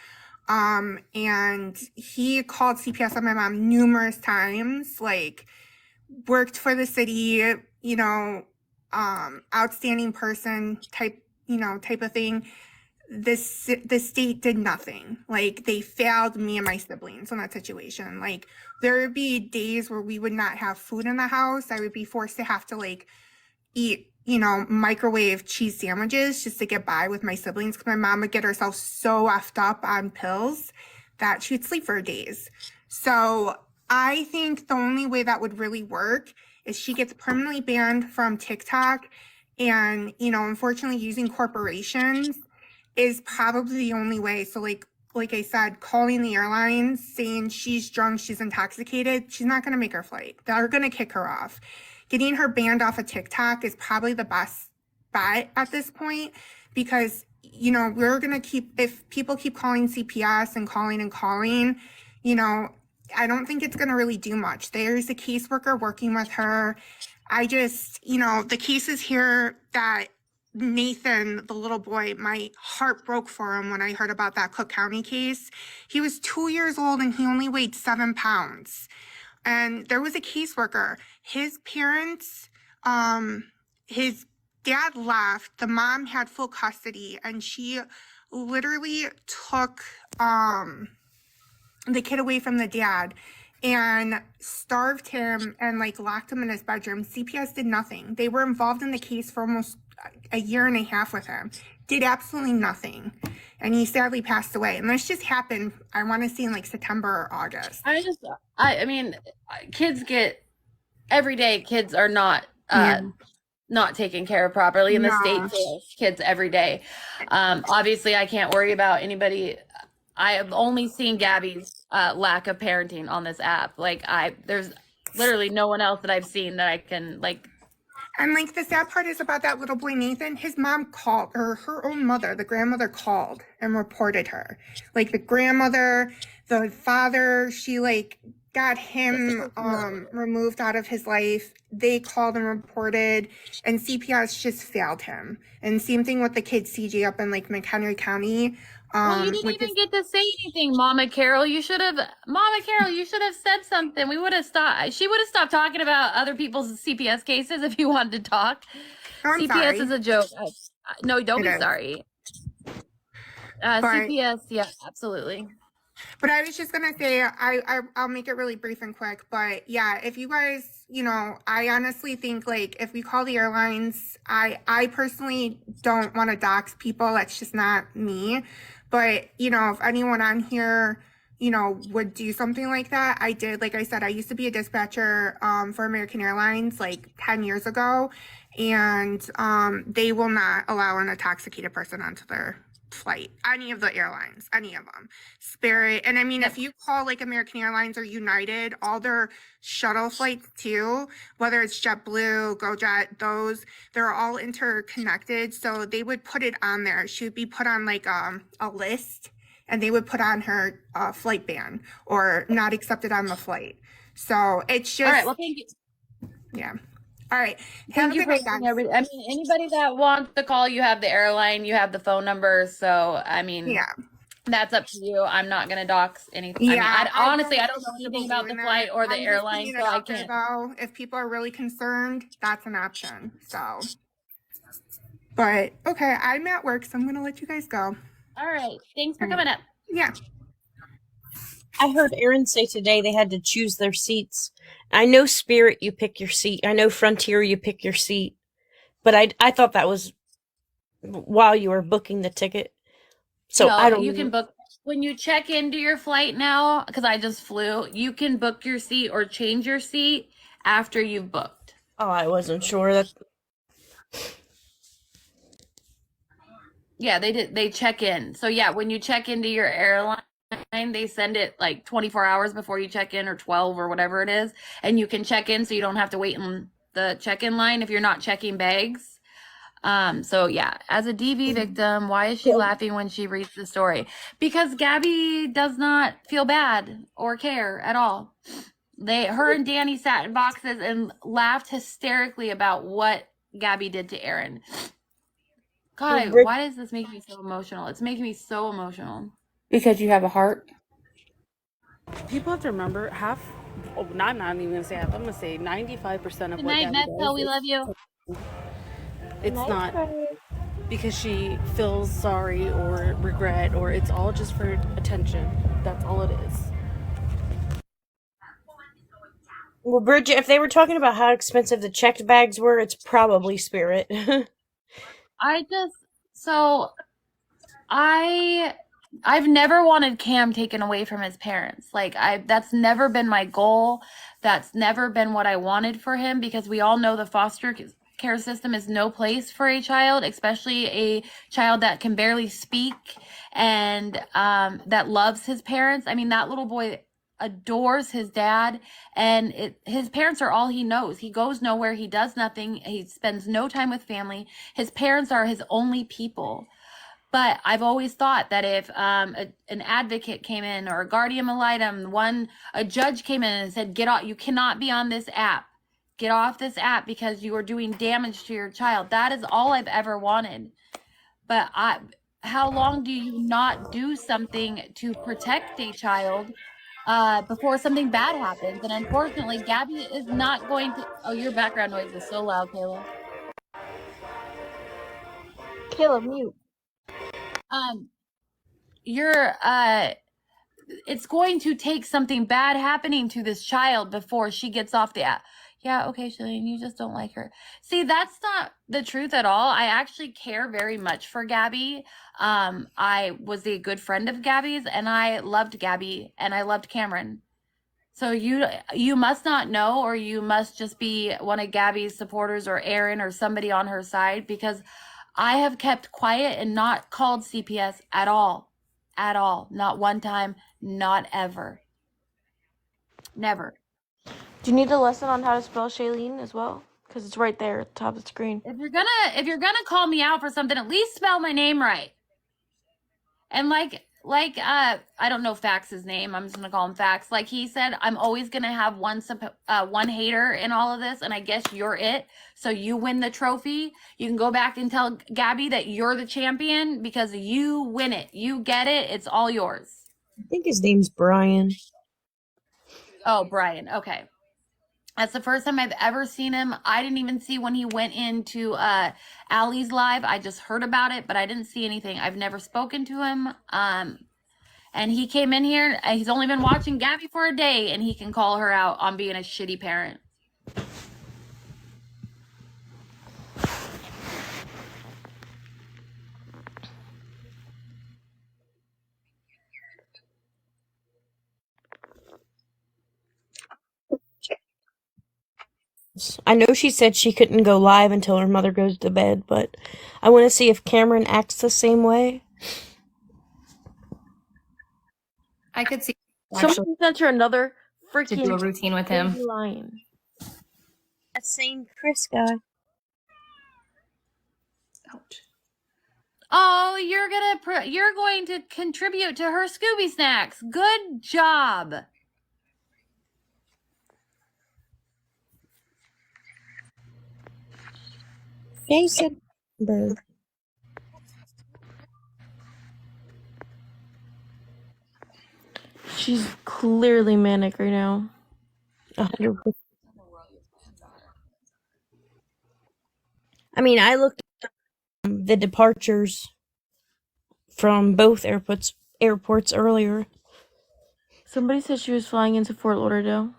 And he called CPS on my mom numerous times, like worked for the city, you know, outstanding person type of thing. The state did nothing. Like they failed me and my siblings in that situation. Like there would be days where we would not have food in the house. I would be forced to have to like eat, microwave cheese sandwiches just to get by with my siblings because my mom would get herself so effed up on pills that she would sleep for days. So I think the only way that would really work is she gets permanently banned from TikTok and, unfortunately using corporations is probably the only way. So like I said, calling the airlines, saying she's drunk, she's intoxicated, she's not going to make her flight. They're going to kick her off. Getting her banned off of TikTok is probably the best bet at this point because, we're going to if people keep calling CPS and calling, I don't think it's going to really do much. There's a caseworker working with her. I just, the cases here that Nathan, the little boy, my heart broke for him when I heard about that Cook County case. He was 2 years old and he only weighed 7 pounds. And there was a caseworker. His parents, his dad left. The mom had full custody and she literally took the kid away from the dad and starved him and locked him in his bedroom. CPS did nothing. They were involved in the case for almost a year and a half with him, did absolutely nothing. And he sadly passed away. And this just happened, I want to say in September or August. I mean, every day kids are not taken care of properly and the state fails kids every day. Obviously I can't worry about anybody. I have only seen Gabby's lack of parenting on this app. There's literally no one else that I've seen that I can And the sad part is about that little boy, Nathan, his mom called, or her own mother, the grandmother called and reported her. The grandmother, the father, she got him removed out of his life. They called and reported, and CPS just failed him. And same thing with the kid CJ up in McHenry County. Well, you didn't even get to say anything, Mama Carol. You should have said something. We would have stopped. She would have stopped talking about other people's CPS cases if you wanted to talk. I'm CPS sorry. is a joke. No, don't be sorry. CPS, yeah, absolutely. But I was just gonna say, I'll make it really brief and quick. But yeah, if you guys, I honestly think if we call the airlines, I personally don't want to dox people. That's just not me. But if anyone on here, would do something like that. I did, like I said, I used to be a dispatcher for American Airlines like 10 years ago, and they will not allow an intoxicated person onto their flight. Any of the airlines, any of them. Spirit, and I mean, if you call like American Airlines or United, all their shuttle flights too, whether it's JetBlue, GoJet, they're all interconnected. So they would put it on there. She would be put on like a list, and they would put on her flight ban or not accepted on the flight. So it's just. All right. Well, thank you. Yeah. All right. Thank you for everything. I mean, anybody that wants to call, you have the airline, you have the phone number. So, I mean, yeah, that's up to you. I'm not going to dox anything. Yeah, I mean, honestly, I don't know comfortable anything about the doing flight that. or the I'm just airline, putting so it I out there, can't. though. If people are really concerned, that's an option. So, but okay, I'm at work, so I'm gonna let you guys go. All right. Thanks for coming up. Yeah. I heard Aaron say today they had to choose their seats. I know Spirit, you pick your seat. I know Frontier, you pick your seat. But I thought that was while you were booking the ticket. So No, I don't you know. can book when you check into your flight now, because I just flew. You can book your seat or change your seat after you've booked. Oh, I wasn't sure that. Yeah, they did. They check in. So yeah, when you check into your airline, they send it like 24 hours before you check in, or 12 or whatever it is, and you can check in, so you don't have to wait in the check-in line if you're not checking bags. So yeah, as a DV victim, why is she laughing when she reads the story? Because Gabby does not feel bad or care at all. Her and Danny sat in boxes and laughed hysterically about what Gabby did to Aaron. God, why does this make me so emotional? It's making me so emotional. Because you have a heart. People have to remember I'm not even gonna say half. I'm gonna say 95% of Good what night, Gabby Metzl. We does. love you. It's not because she feels sorry or regret, or it's all just for attention. That's all it is. Well, Bridget, if they were talking about how expensive the checked bags were, it's probably Spirit. I've never wanted Cam taken away from his parents. That's never been my goal. That's never been what I wanted for him, because we all know the foster care system is no place for a child, especially a child that can barely speak and that loves his parents. I mean, that little boy adores his dad, and his parents are all he knows. He goes nowhere. He does nothing. He spends no time with family. His parents are his only people. But I've always thought that if an advocate came in, or a guardian ad litem, a judge came in and said, "Get off! You cannot be on this app. Get off this app because you are doing damage to your child." That is all I've ever wanted. But how long do you not do something to protect a child before something bad happens? And unfortunately, Gabby is not going to. Oh, your background noise is so loud, Kayla. Kayla, mute. It's going to take something bad happening to this child before she gets off the app. Yeah, okay, Shalene, you just don't like her. See, that's not the truth at all. I actually care very much for Gabby. I was a good friend of Gabby's, and I loved Gabby, and I loved Cameron. So you must not know, or you must just be one of Gabby's supporters, or Aaron, or somebody on her side, because I have kept quiet and not called CPS at all. At all. Not one time. Not ever. Never. Do you need a lesson on how to spell Shailene as well? Because it's right there at the top of the screen. If you're gonna call me out for something, at least spell my name right. And I don't know Fax's name. I'm just gonna call him Fax. Like he said, I'm always gonna have one hater in all of this, and I guess you're it. So you win the trophy. You can go back and tell Gabby that you're the champion because you win it. You get it. It's all yours. I think his name's Brian. Oh, Brian. Okay. That's the first time I've ever seen him. I didn't even see when he went into Allie's live. I just heard about it, but I didn't see anything. I've never spoken to him. And he came in here. He's only been watching Gabby for a day, and he can call her out on being a shitty parent. I know she said she couldn't go live until her mother goes to bed, but I want to see if Cameron acts the same way. I could see Someone sent her another to do a freaking routine with him. line. That same Chris guy. Ouch. Oh, you're going to contribute to her Scooby snacks. Good job. Jason Bird. She's clearly manic right now. 100%. I mean, I looked at the departures from both airports earlier. Somebody said she was flying into Fort Lauderdale.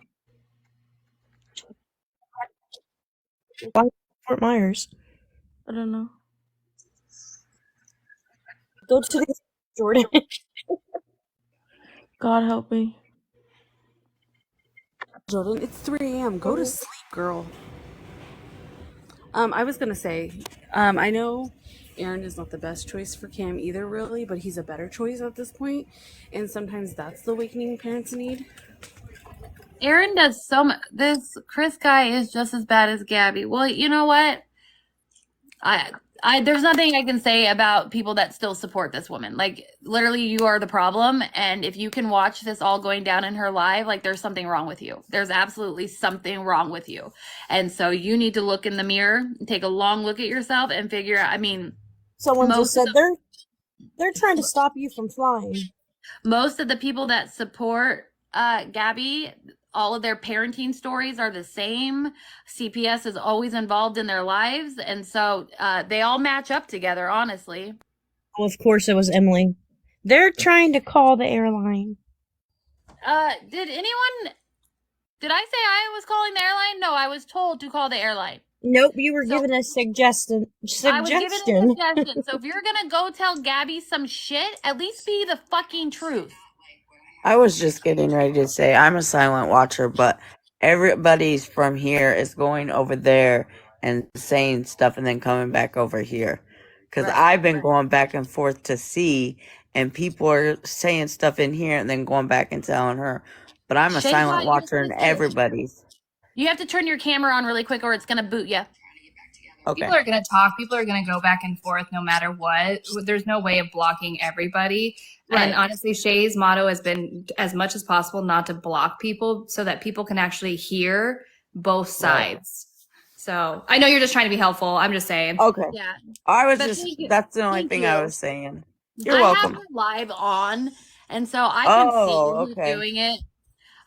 Why Fort Myers? I don't know. Go to the Jordan. God help me. Jordan, it's 3 a.m. Go to sleep, girl. I was gonna say, I know Aaron is not the best choice for Cam either, really, but he's a better choice at this point, and sometimes that's the awakening parents need. Aaron does so much. This Chris guy is just as bad as Gabby. Well, you know what? There's nothing I can say about people that still support this woman. Like, literally, you are the problem. And if you can watch this all going down in her live, like, there's something wrong with you. There's absolutely something wrong with you. And so you need to look in the mirror, take a long look at yourself, and figure out. I mean, someone just said they're trying to stop you from flying. Most of the people that support Gabby, all of their parenting stories are the same. CPS is always involved in their lives, and so they all match up together, honestly. Well, of course it was Emily. They're trying to call the airline. Did I say I was calling the airline? No, I was told to call the airline. Nope, you were given a suggestion. I was given a suggestion. So if you're gonna go tell Gabby some shit, at least be the fucking truth. I was just getting ready to say I'm a silent watcher, but everybody's from here is going over there and saying stuff and then coming back over here. Because I've been going back and forth to see, and people are saying stuff in here and then going back and telling her. But I'm a silent watcher and everybody's. You have to turn your camera on really quick or it's going to boot you. Okay. People are going to talk. People are going to go back and forth no matter what. There's no way of blocking everybody. Right. And honestly, Shay's motto has been as much as possible not to block people so that people can actually hear both sides. Right. So I know you're just trying to be helpful. I'm just saying. Okay. Yeah. I was that's the only thing I was saying. You're welcome. I have her live on, and so I can see who's doing it.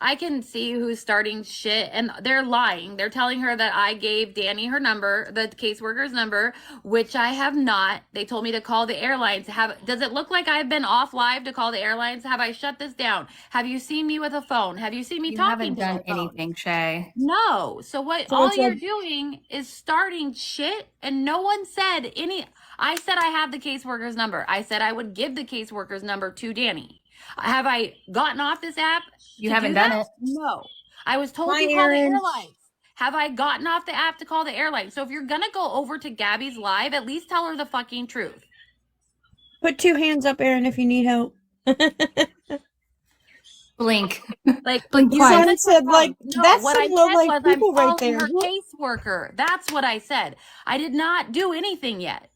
I can see who's starting shit, and they're lying. They're telling her that I gave Danny her number, the caseworker's number, which I have not. They told me to call the airlines. Does it look like I've been off live to call the airlines? Have I shut this down? Have you seen me with a phone? Have you seen me talking to You haven't done anything, Shay. No. So all you're doing is starting shit, and no one said any. I said I have the caseworker's number. I said I would give the caseworker's number to Danny. Have I gotten off this app? You haven't done it. No. I was told to call the airlines. Have I gotten off the app to call the airlines? So if you're going to go over to Gabby's live, at least tell her the fucking truth. Put 2 hands up, Aaron, if you need help. Blink. Like, blink twice. Said, like, no, that's what I some low-life said was people I'm right there. her caseworker. That's what I said. I did not do anything yet.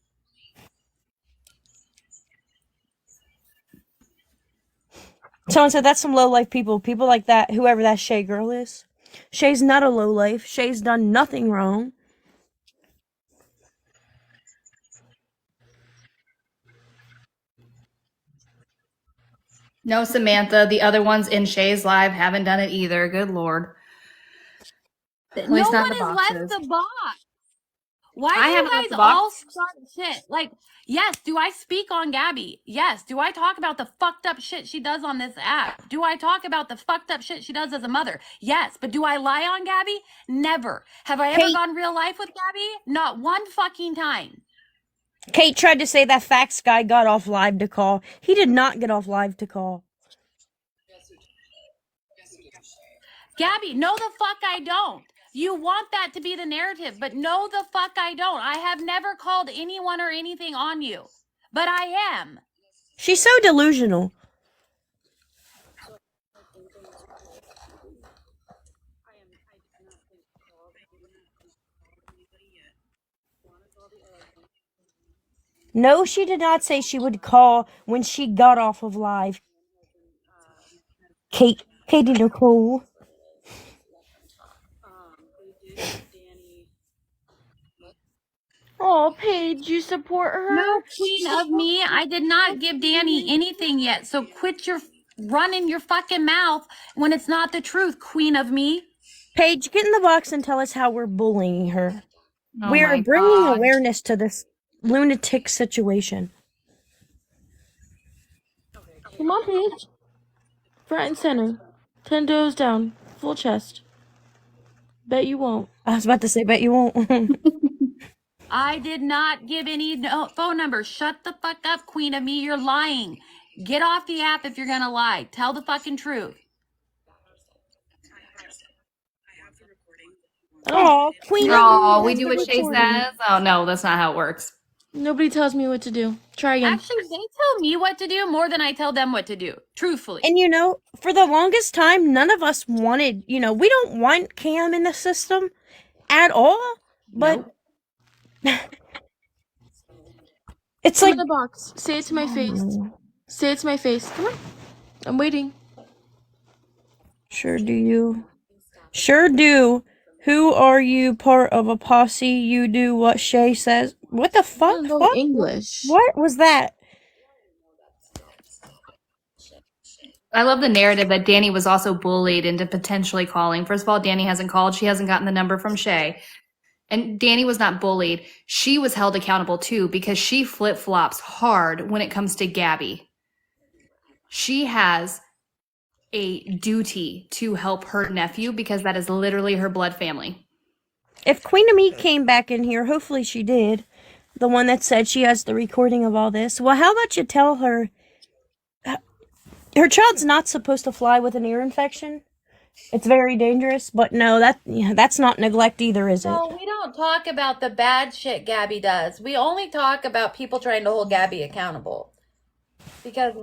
Someone said that's some low-life people. People like that, whoever that Shay girl is. Shay's not a low-life. Shay's done nothing wrong. No, Samantha. The other ones in Shay's live haven't done it either. Good Lord. No one has left the box. Why do you guys all start shit? Like, yes, do I speak on Gabby? Yes. Do I talk about the fucked up shit she does on this app? Do I talk about the fucked up shit she does as a mother? Yes. But do I lie on Gabby? Never. Have I ever gone real life with Gabby? Not one fucking time. Kate tried to say that fax guy got off live to call. He did not get off live to call. Gabby, no the fuck I don't. You want that to be the narrative, but no the fuck I don't. I have never called anyone or anything on you, but I am. She's so delusional. No, she did not say she would call when she got off of live. Katie Nicole. Oh, Paige, you support her? No, queen of me. I did not give Danny anything yet. So quit your running your fucking mouth when it's not the truth, queen of me. Paige, get in the box and tell us how we're bullying her. Oh We're my bringing God. awareness to this lunatic situation. Come on, Paige. Front and center. 10 toes down. Full chest. Bet you won't. I was about to say, bet you won't. I did not give any phone number. Shut the fuck up, queen of me. You're lying. Get off the app if you're gonna lie. Tell the fucking truth. Oh, queen of Oh, me. we do what Shay says? Oh, no, that's not how it works. Nobody tells me what to do. Try again. Actually, they tell me what to do more than I tell them what to do. Truthfully. And for the longest time, none of us wanted, we don't want Cam in the system at all. But it's Come like in the box. Say it to my face. Say it to my face. Come on. I'm waiting. Sure do you. Sure do. Who are you, part of a posse? You do what Shay says. What the fuck? I don't know English. What was that? I love the narrative that Danny was also bullied into potentially calling. First of all, Danny hasn't called. She hasn't gotten the number from Shay. And Danny was not bullied. She was held accountable too because she flip-flops hard when it comes to Gabby. She has a duty to help her nephew because that is literally her blood family. If Queen of Meat came back in here, hopefully she did, the one that said she has the recording of all this, well, how about you tell her her child's not supposed to fly with an ear infection? It's very dangerous, but no, that's not neglect either, is it? No, we don't talk about the bad shit Gabby does. We only talk about people trying to hold Gabby accountable. Because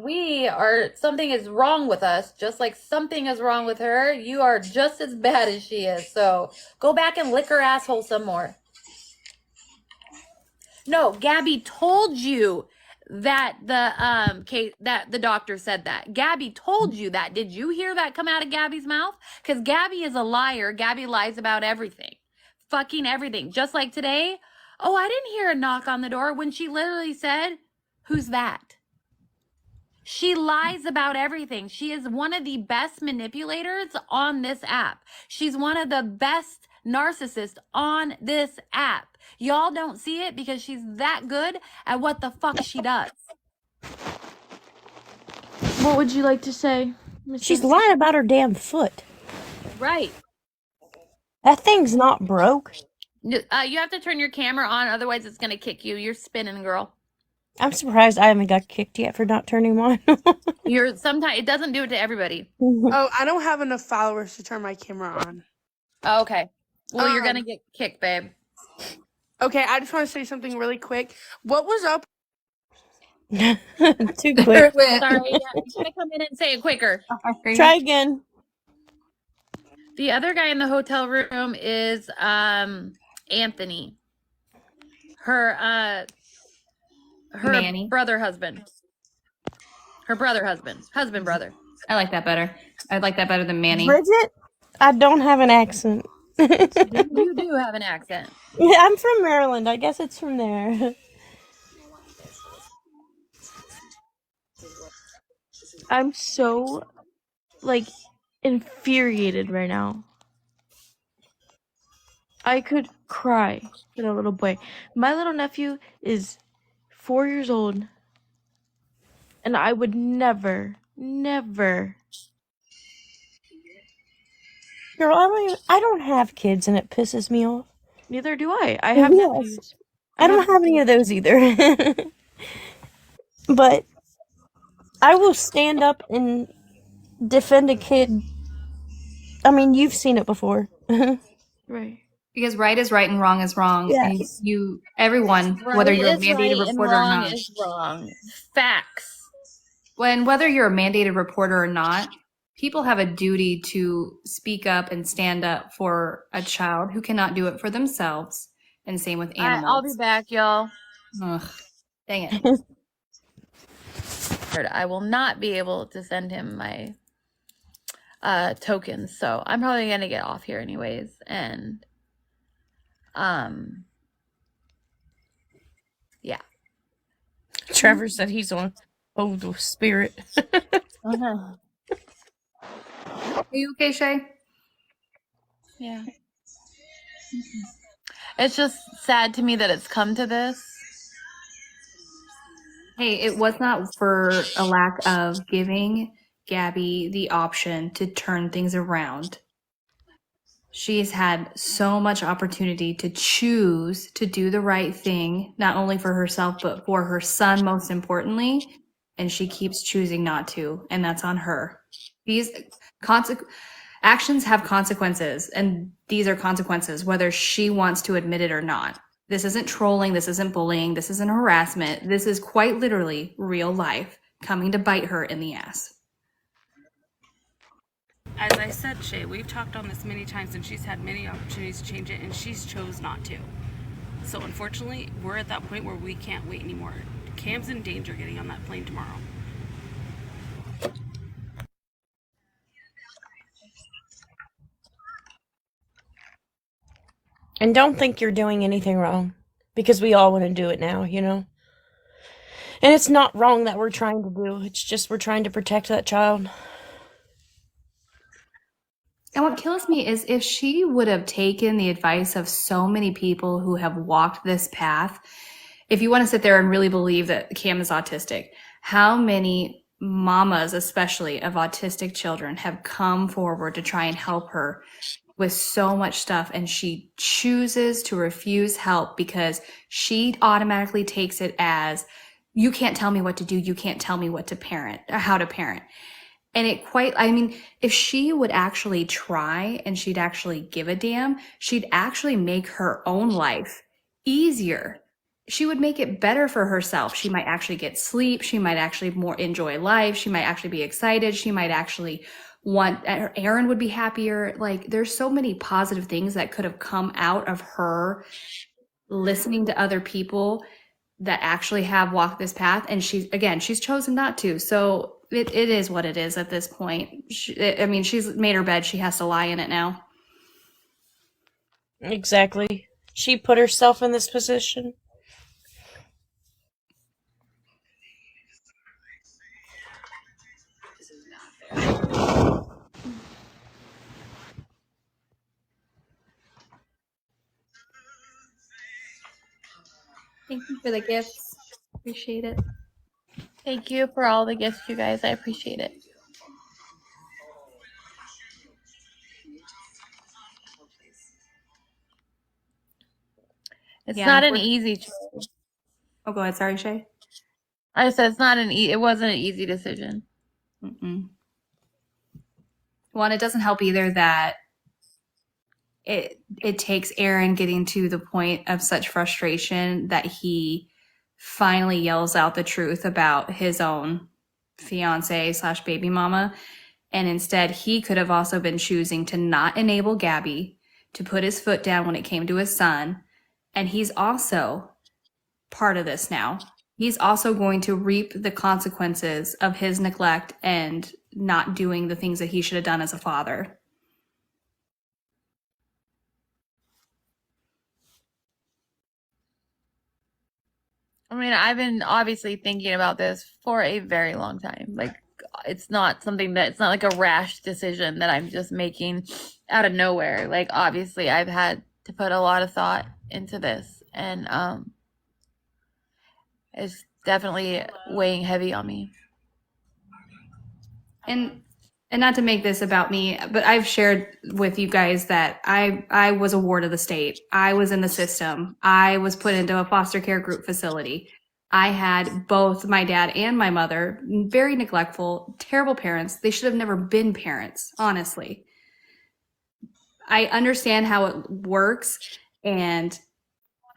something is wrong with us, just like something is wrong with her. You are just as bad as she is. So go back and lick her asshole some more. No, Gabby told you that the doctor said that. Gabby told you that. Did you hear that come out of Gabby's mouth? Because Gabby is a liar. Gabby lies about everything. Fucking everything. Just like today. Oh, I didn't hear a knock on the door when she literally said, "Who's that?" She lies about everything. She is one of the best manipulators on this app. She's one of the best narcissists on this app. Y'all don't see it because she's that good at what the fuck she does. What would you like to say? She's lying about her damn foot. Right. That thing's not broke. You have to turn your camera on, otherwise it's going to kick you. You're spinning, girl. I'm surprised I haven't got kicked yet for not turning mine on. Sometimes it doesn't do it to everybody. Oh, I don't have enough followers to turn my camera on. Oh, okay. Well, you're gonna get kicked, babe. Okay, I just want to say something really quick. What was up? Too quick. Sorry, you gotta come in and say it quicker. Try again. The other guy in the hotel room is Anthony. Her Manny. brother husband. Her brother husband. Husband brother. I like that better. I like that better than Manny. Bridget, I don't have an accent. You do have an accent. Yeah, I'm from Maryland. I guess it's from there. I'm so, infuriated right now. I could cry for the little boy. My little nephew is 4 years old, and I would never. Girl, I don't have kids, and it pisses me off. Neither do I. I have nephews. I don't have any of those either. But I will stand up and defend a kid. I mean, you've seen it before. Right. Because right is right and wrong is wrong. And Yes. everyone, whether Right you're a is right mandated and reporter or wrong not, is wrong. Facts. whether you're a mandated reporter or not, people have a duty to speak up and stand up for a child who cannot do it for themselves. And same with I'll be animals. back, y'all. Ugh, dang it. I will not be able to send him my tokens, so I'm probably gonna get off here anyways. And yeah. Trevor said he's on hold with spirit. Are you okay, Shay? Yeah. It's just sad to me that it's come to this. Hey, it was not for a lack of giving Gabby the option to turn things around. She's had so much opportunity to choose to do the right thing, not only for herself, but for her son, most importantly. And she keeps choosing not to, and that's on her. These actions have consequences, and these are consequences, whether she wants to admit it or not. This isn't trolling. This isn't bullying. This isn't harassment. This is quite literally real life coming to bite her in the ass. As I said, Shay, we've talked on this many times, and she's had many opportunities to change it, and she's chose not to. So unfortunately, we're at that point where we can't wait anymore. Cam's in danger getting on that plane tomorrow. And don't think you're doing anything wrong, because we all want to do it now, you know? And it's not wrong that we're trying to do. It's just we're trying to protect that child. And what kills me is if she would have taken the advice of so many people who have walked this path, if you want to sit there and really believe that Cam is autistic, how many mamas, especially of autistic children, have come forward to try and help her with so much stuff, and she chooses to refuse help because she automatically takes it as, you can't tell me what to do, you can't tell me what to parent or how to parent. And if she would actually try and she'd actually give a damn, she'd actually make her own life easier. She would make it better for herself. She might actually get sleep. She might actually more enjoy life. She might actually be excited. She might actually Aaron would be happier. Like, there's so many positive things that could have come out of her listening to other people that actually have walked this path. And she's chosen not to. So it is what it is at this point. She's made her bed. She has to lie in it now. Exactly. She put herself in this position. Thank you for the gifts. Appreciate it. Thank you for all the gifts, you guys. I appreciate it. It's not an easy choice. Oh, go ahead. Sorry, Shay. I said it's not it wasn't an easy decision. Mm-mm. Well, and it doesn't help either that it takes Aaron getting to the point of such frustration that he finally yells out the truth about his own fiance/baby mama. And instead, he could have also been choosing to not enable Gabby to put his foot down when it came to his son. And he's also part of this now. He's also going to reap the consequences of his neglect and not doing the things that he should have done as a father. I mean, I've been obviously thinking about this for a very long time. Like, it's not like a rash decision that I'm just making out of nowhere. Like, obviously, I've had to put a lot of thought into this, and it's definitely weighing heavy on me. And not to make this about me, but I've shared with you guys that I was a ward of the state. I was in the system. I was put into a foster care group facility. I had both my dad and my mother, very neglectful, terrible parents. They should have never been parents, honestly. I understand how it works, and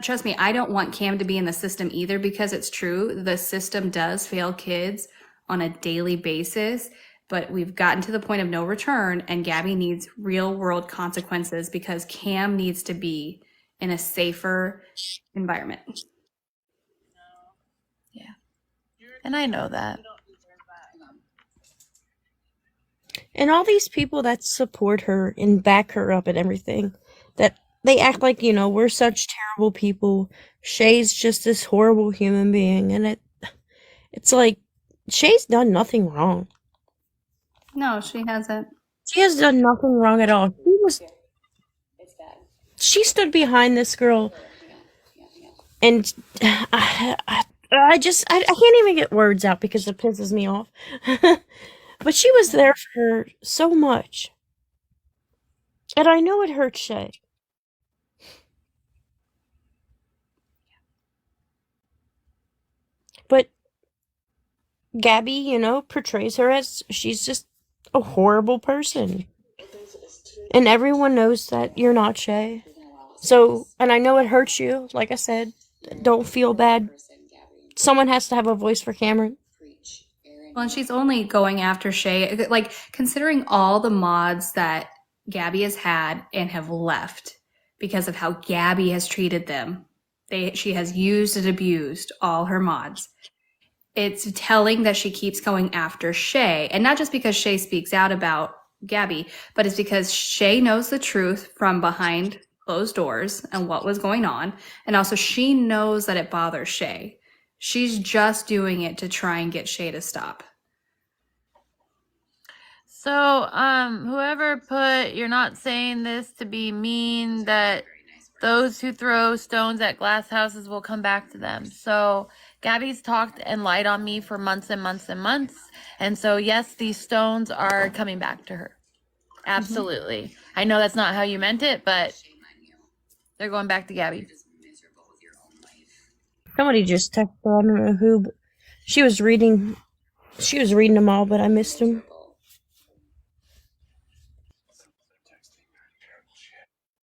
trust me, I don't want Cam to be in the system either, because it's true, the system does fail kids on a daily basis, but we've gotten to the point of no return, and Gabby needs real world consequences because Cam needs to be in a safer environment. Yeah. And I know that. And all these people that support her and back her up and everything, that they act like, we're such terrible people. Shay's just this horrible human being, and it's like Shay's done nothing wrong. No, she hasn't. She has done nothing wrong at all. She stood behind this girl, and I can't even get words out because it pisses me off. But she was there for her so much. And I know it hurts Shay. But Gabby, portrays her as she's just a horrible person. And everyone knows that you're not Shay. So, and I know it hurts you, like I said. Don't feel bad. Someone has to have a voice for Cameron. Well, and she's only going after Shay. Like, considering all the mods that Gabby has had and have left because of how Gabby has treated them, she has used and abused all her mods. It's telling that she keeps going after Shay. And not just because Shay speaks out about Gabby, but it's because Shay knows the truth from behind closed doors and what was going on. And also she knows that it bothers Shay. She's just doing it to try and get Shay to stop. So, whoever put, you're not saying this to be mean, that those who throw stones at glass houses will come back to them. So, Gabby's talked and lied on me for months and months and months. And so, yes, these stones are coming back to her. Absolutely. Mm-hmm. I know that's not how you meant it, but they're going back to Gabby. Somebody just texted her, I don't know who, but she was reading them all, but I missed them.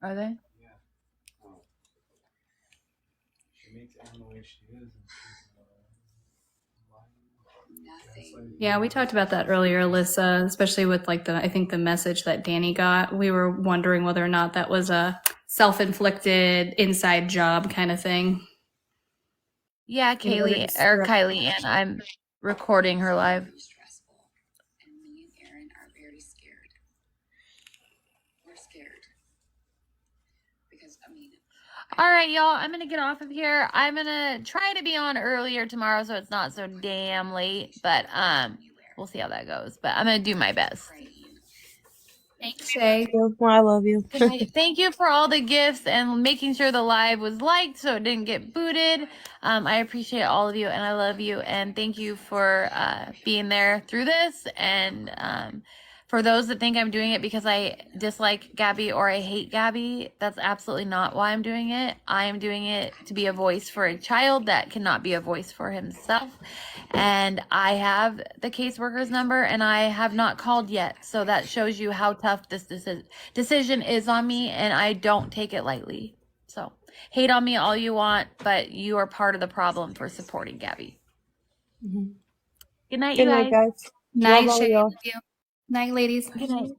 Are they? Yeah, we talked about that earlier, Alyssa, especially with I think the message that Danny got. We were wondering whether or not that was a self-inflicted inside job kind of thing. Yeah, Kylie, and I'm recording her live. And me and Aaron are very scared. We're scared. Because, all right, y'all, I'm going to get off of here. I'm going to try to be on earlier tomorrow so it's not so damn late. But we'll see how that goes. But I'm going to do my best. Thanks, Shay. I love you. Thank you for all the gifts and making sure the live was liked so it didn't get booted. I appreciate all of you, and I love you. And thank you for being there through this. And for those that think I'm doing it because I dislike Gabby or I hate Gabby, that's absolutely not why I'm doing it. I am doing it to be a voice for a child that cannot be a voice for himself. And I have the caseworker's number, and I have not called yet. So that shows you how tough this decision is on me, and I don't take it lightly. So hate on me all you want, but you are part of the problem for supporting Gabby. Mm-hmm. Good night, Good you night, guys. Night, Love all Shay. y'all. Night, ladies. Good night.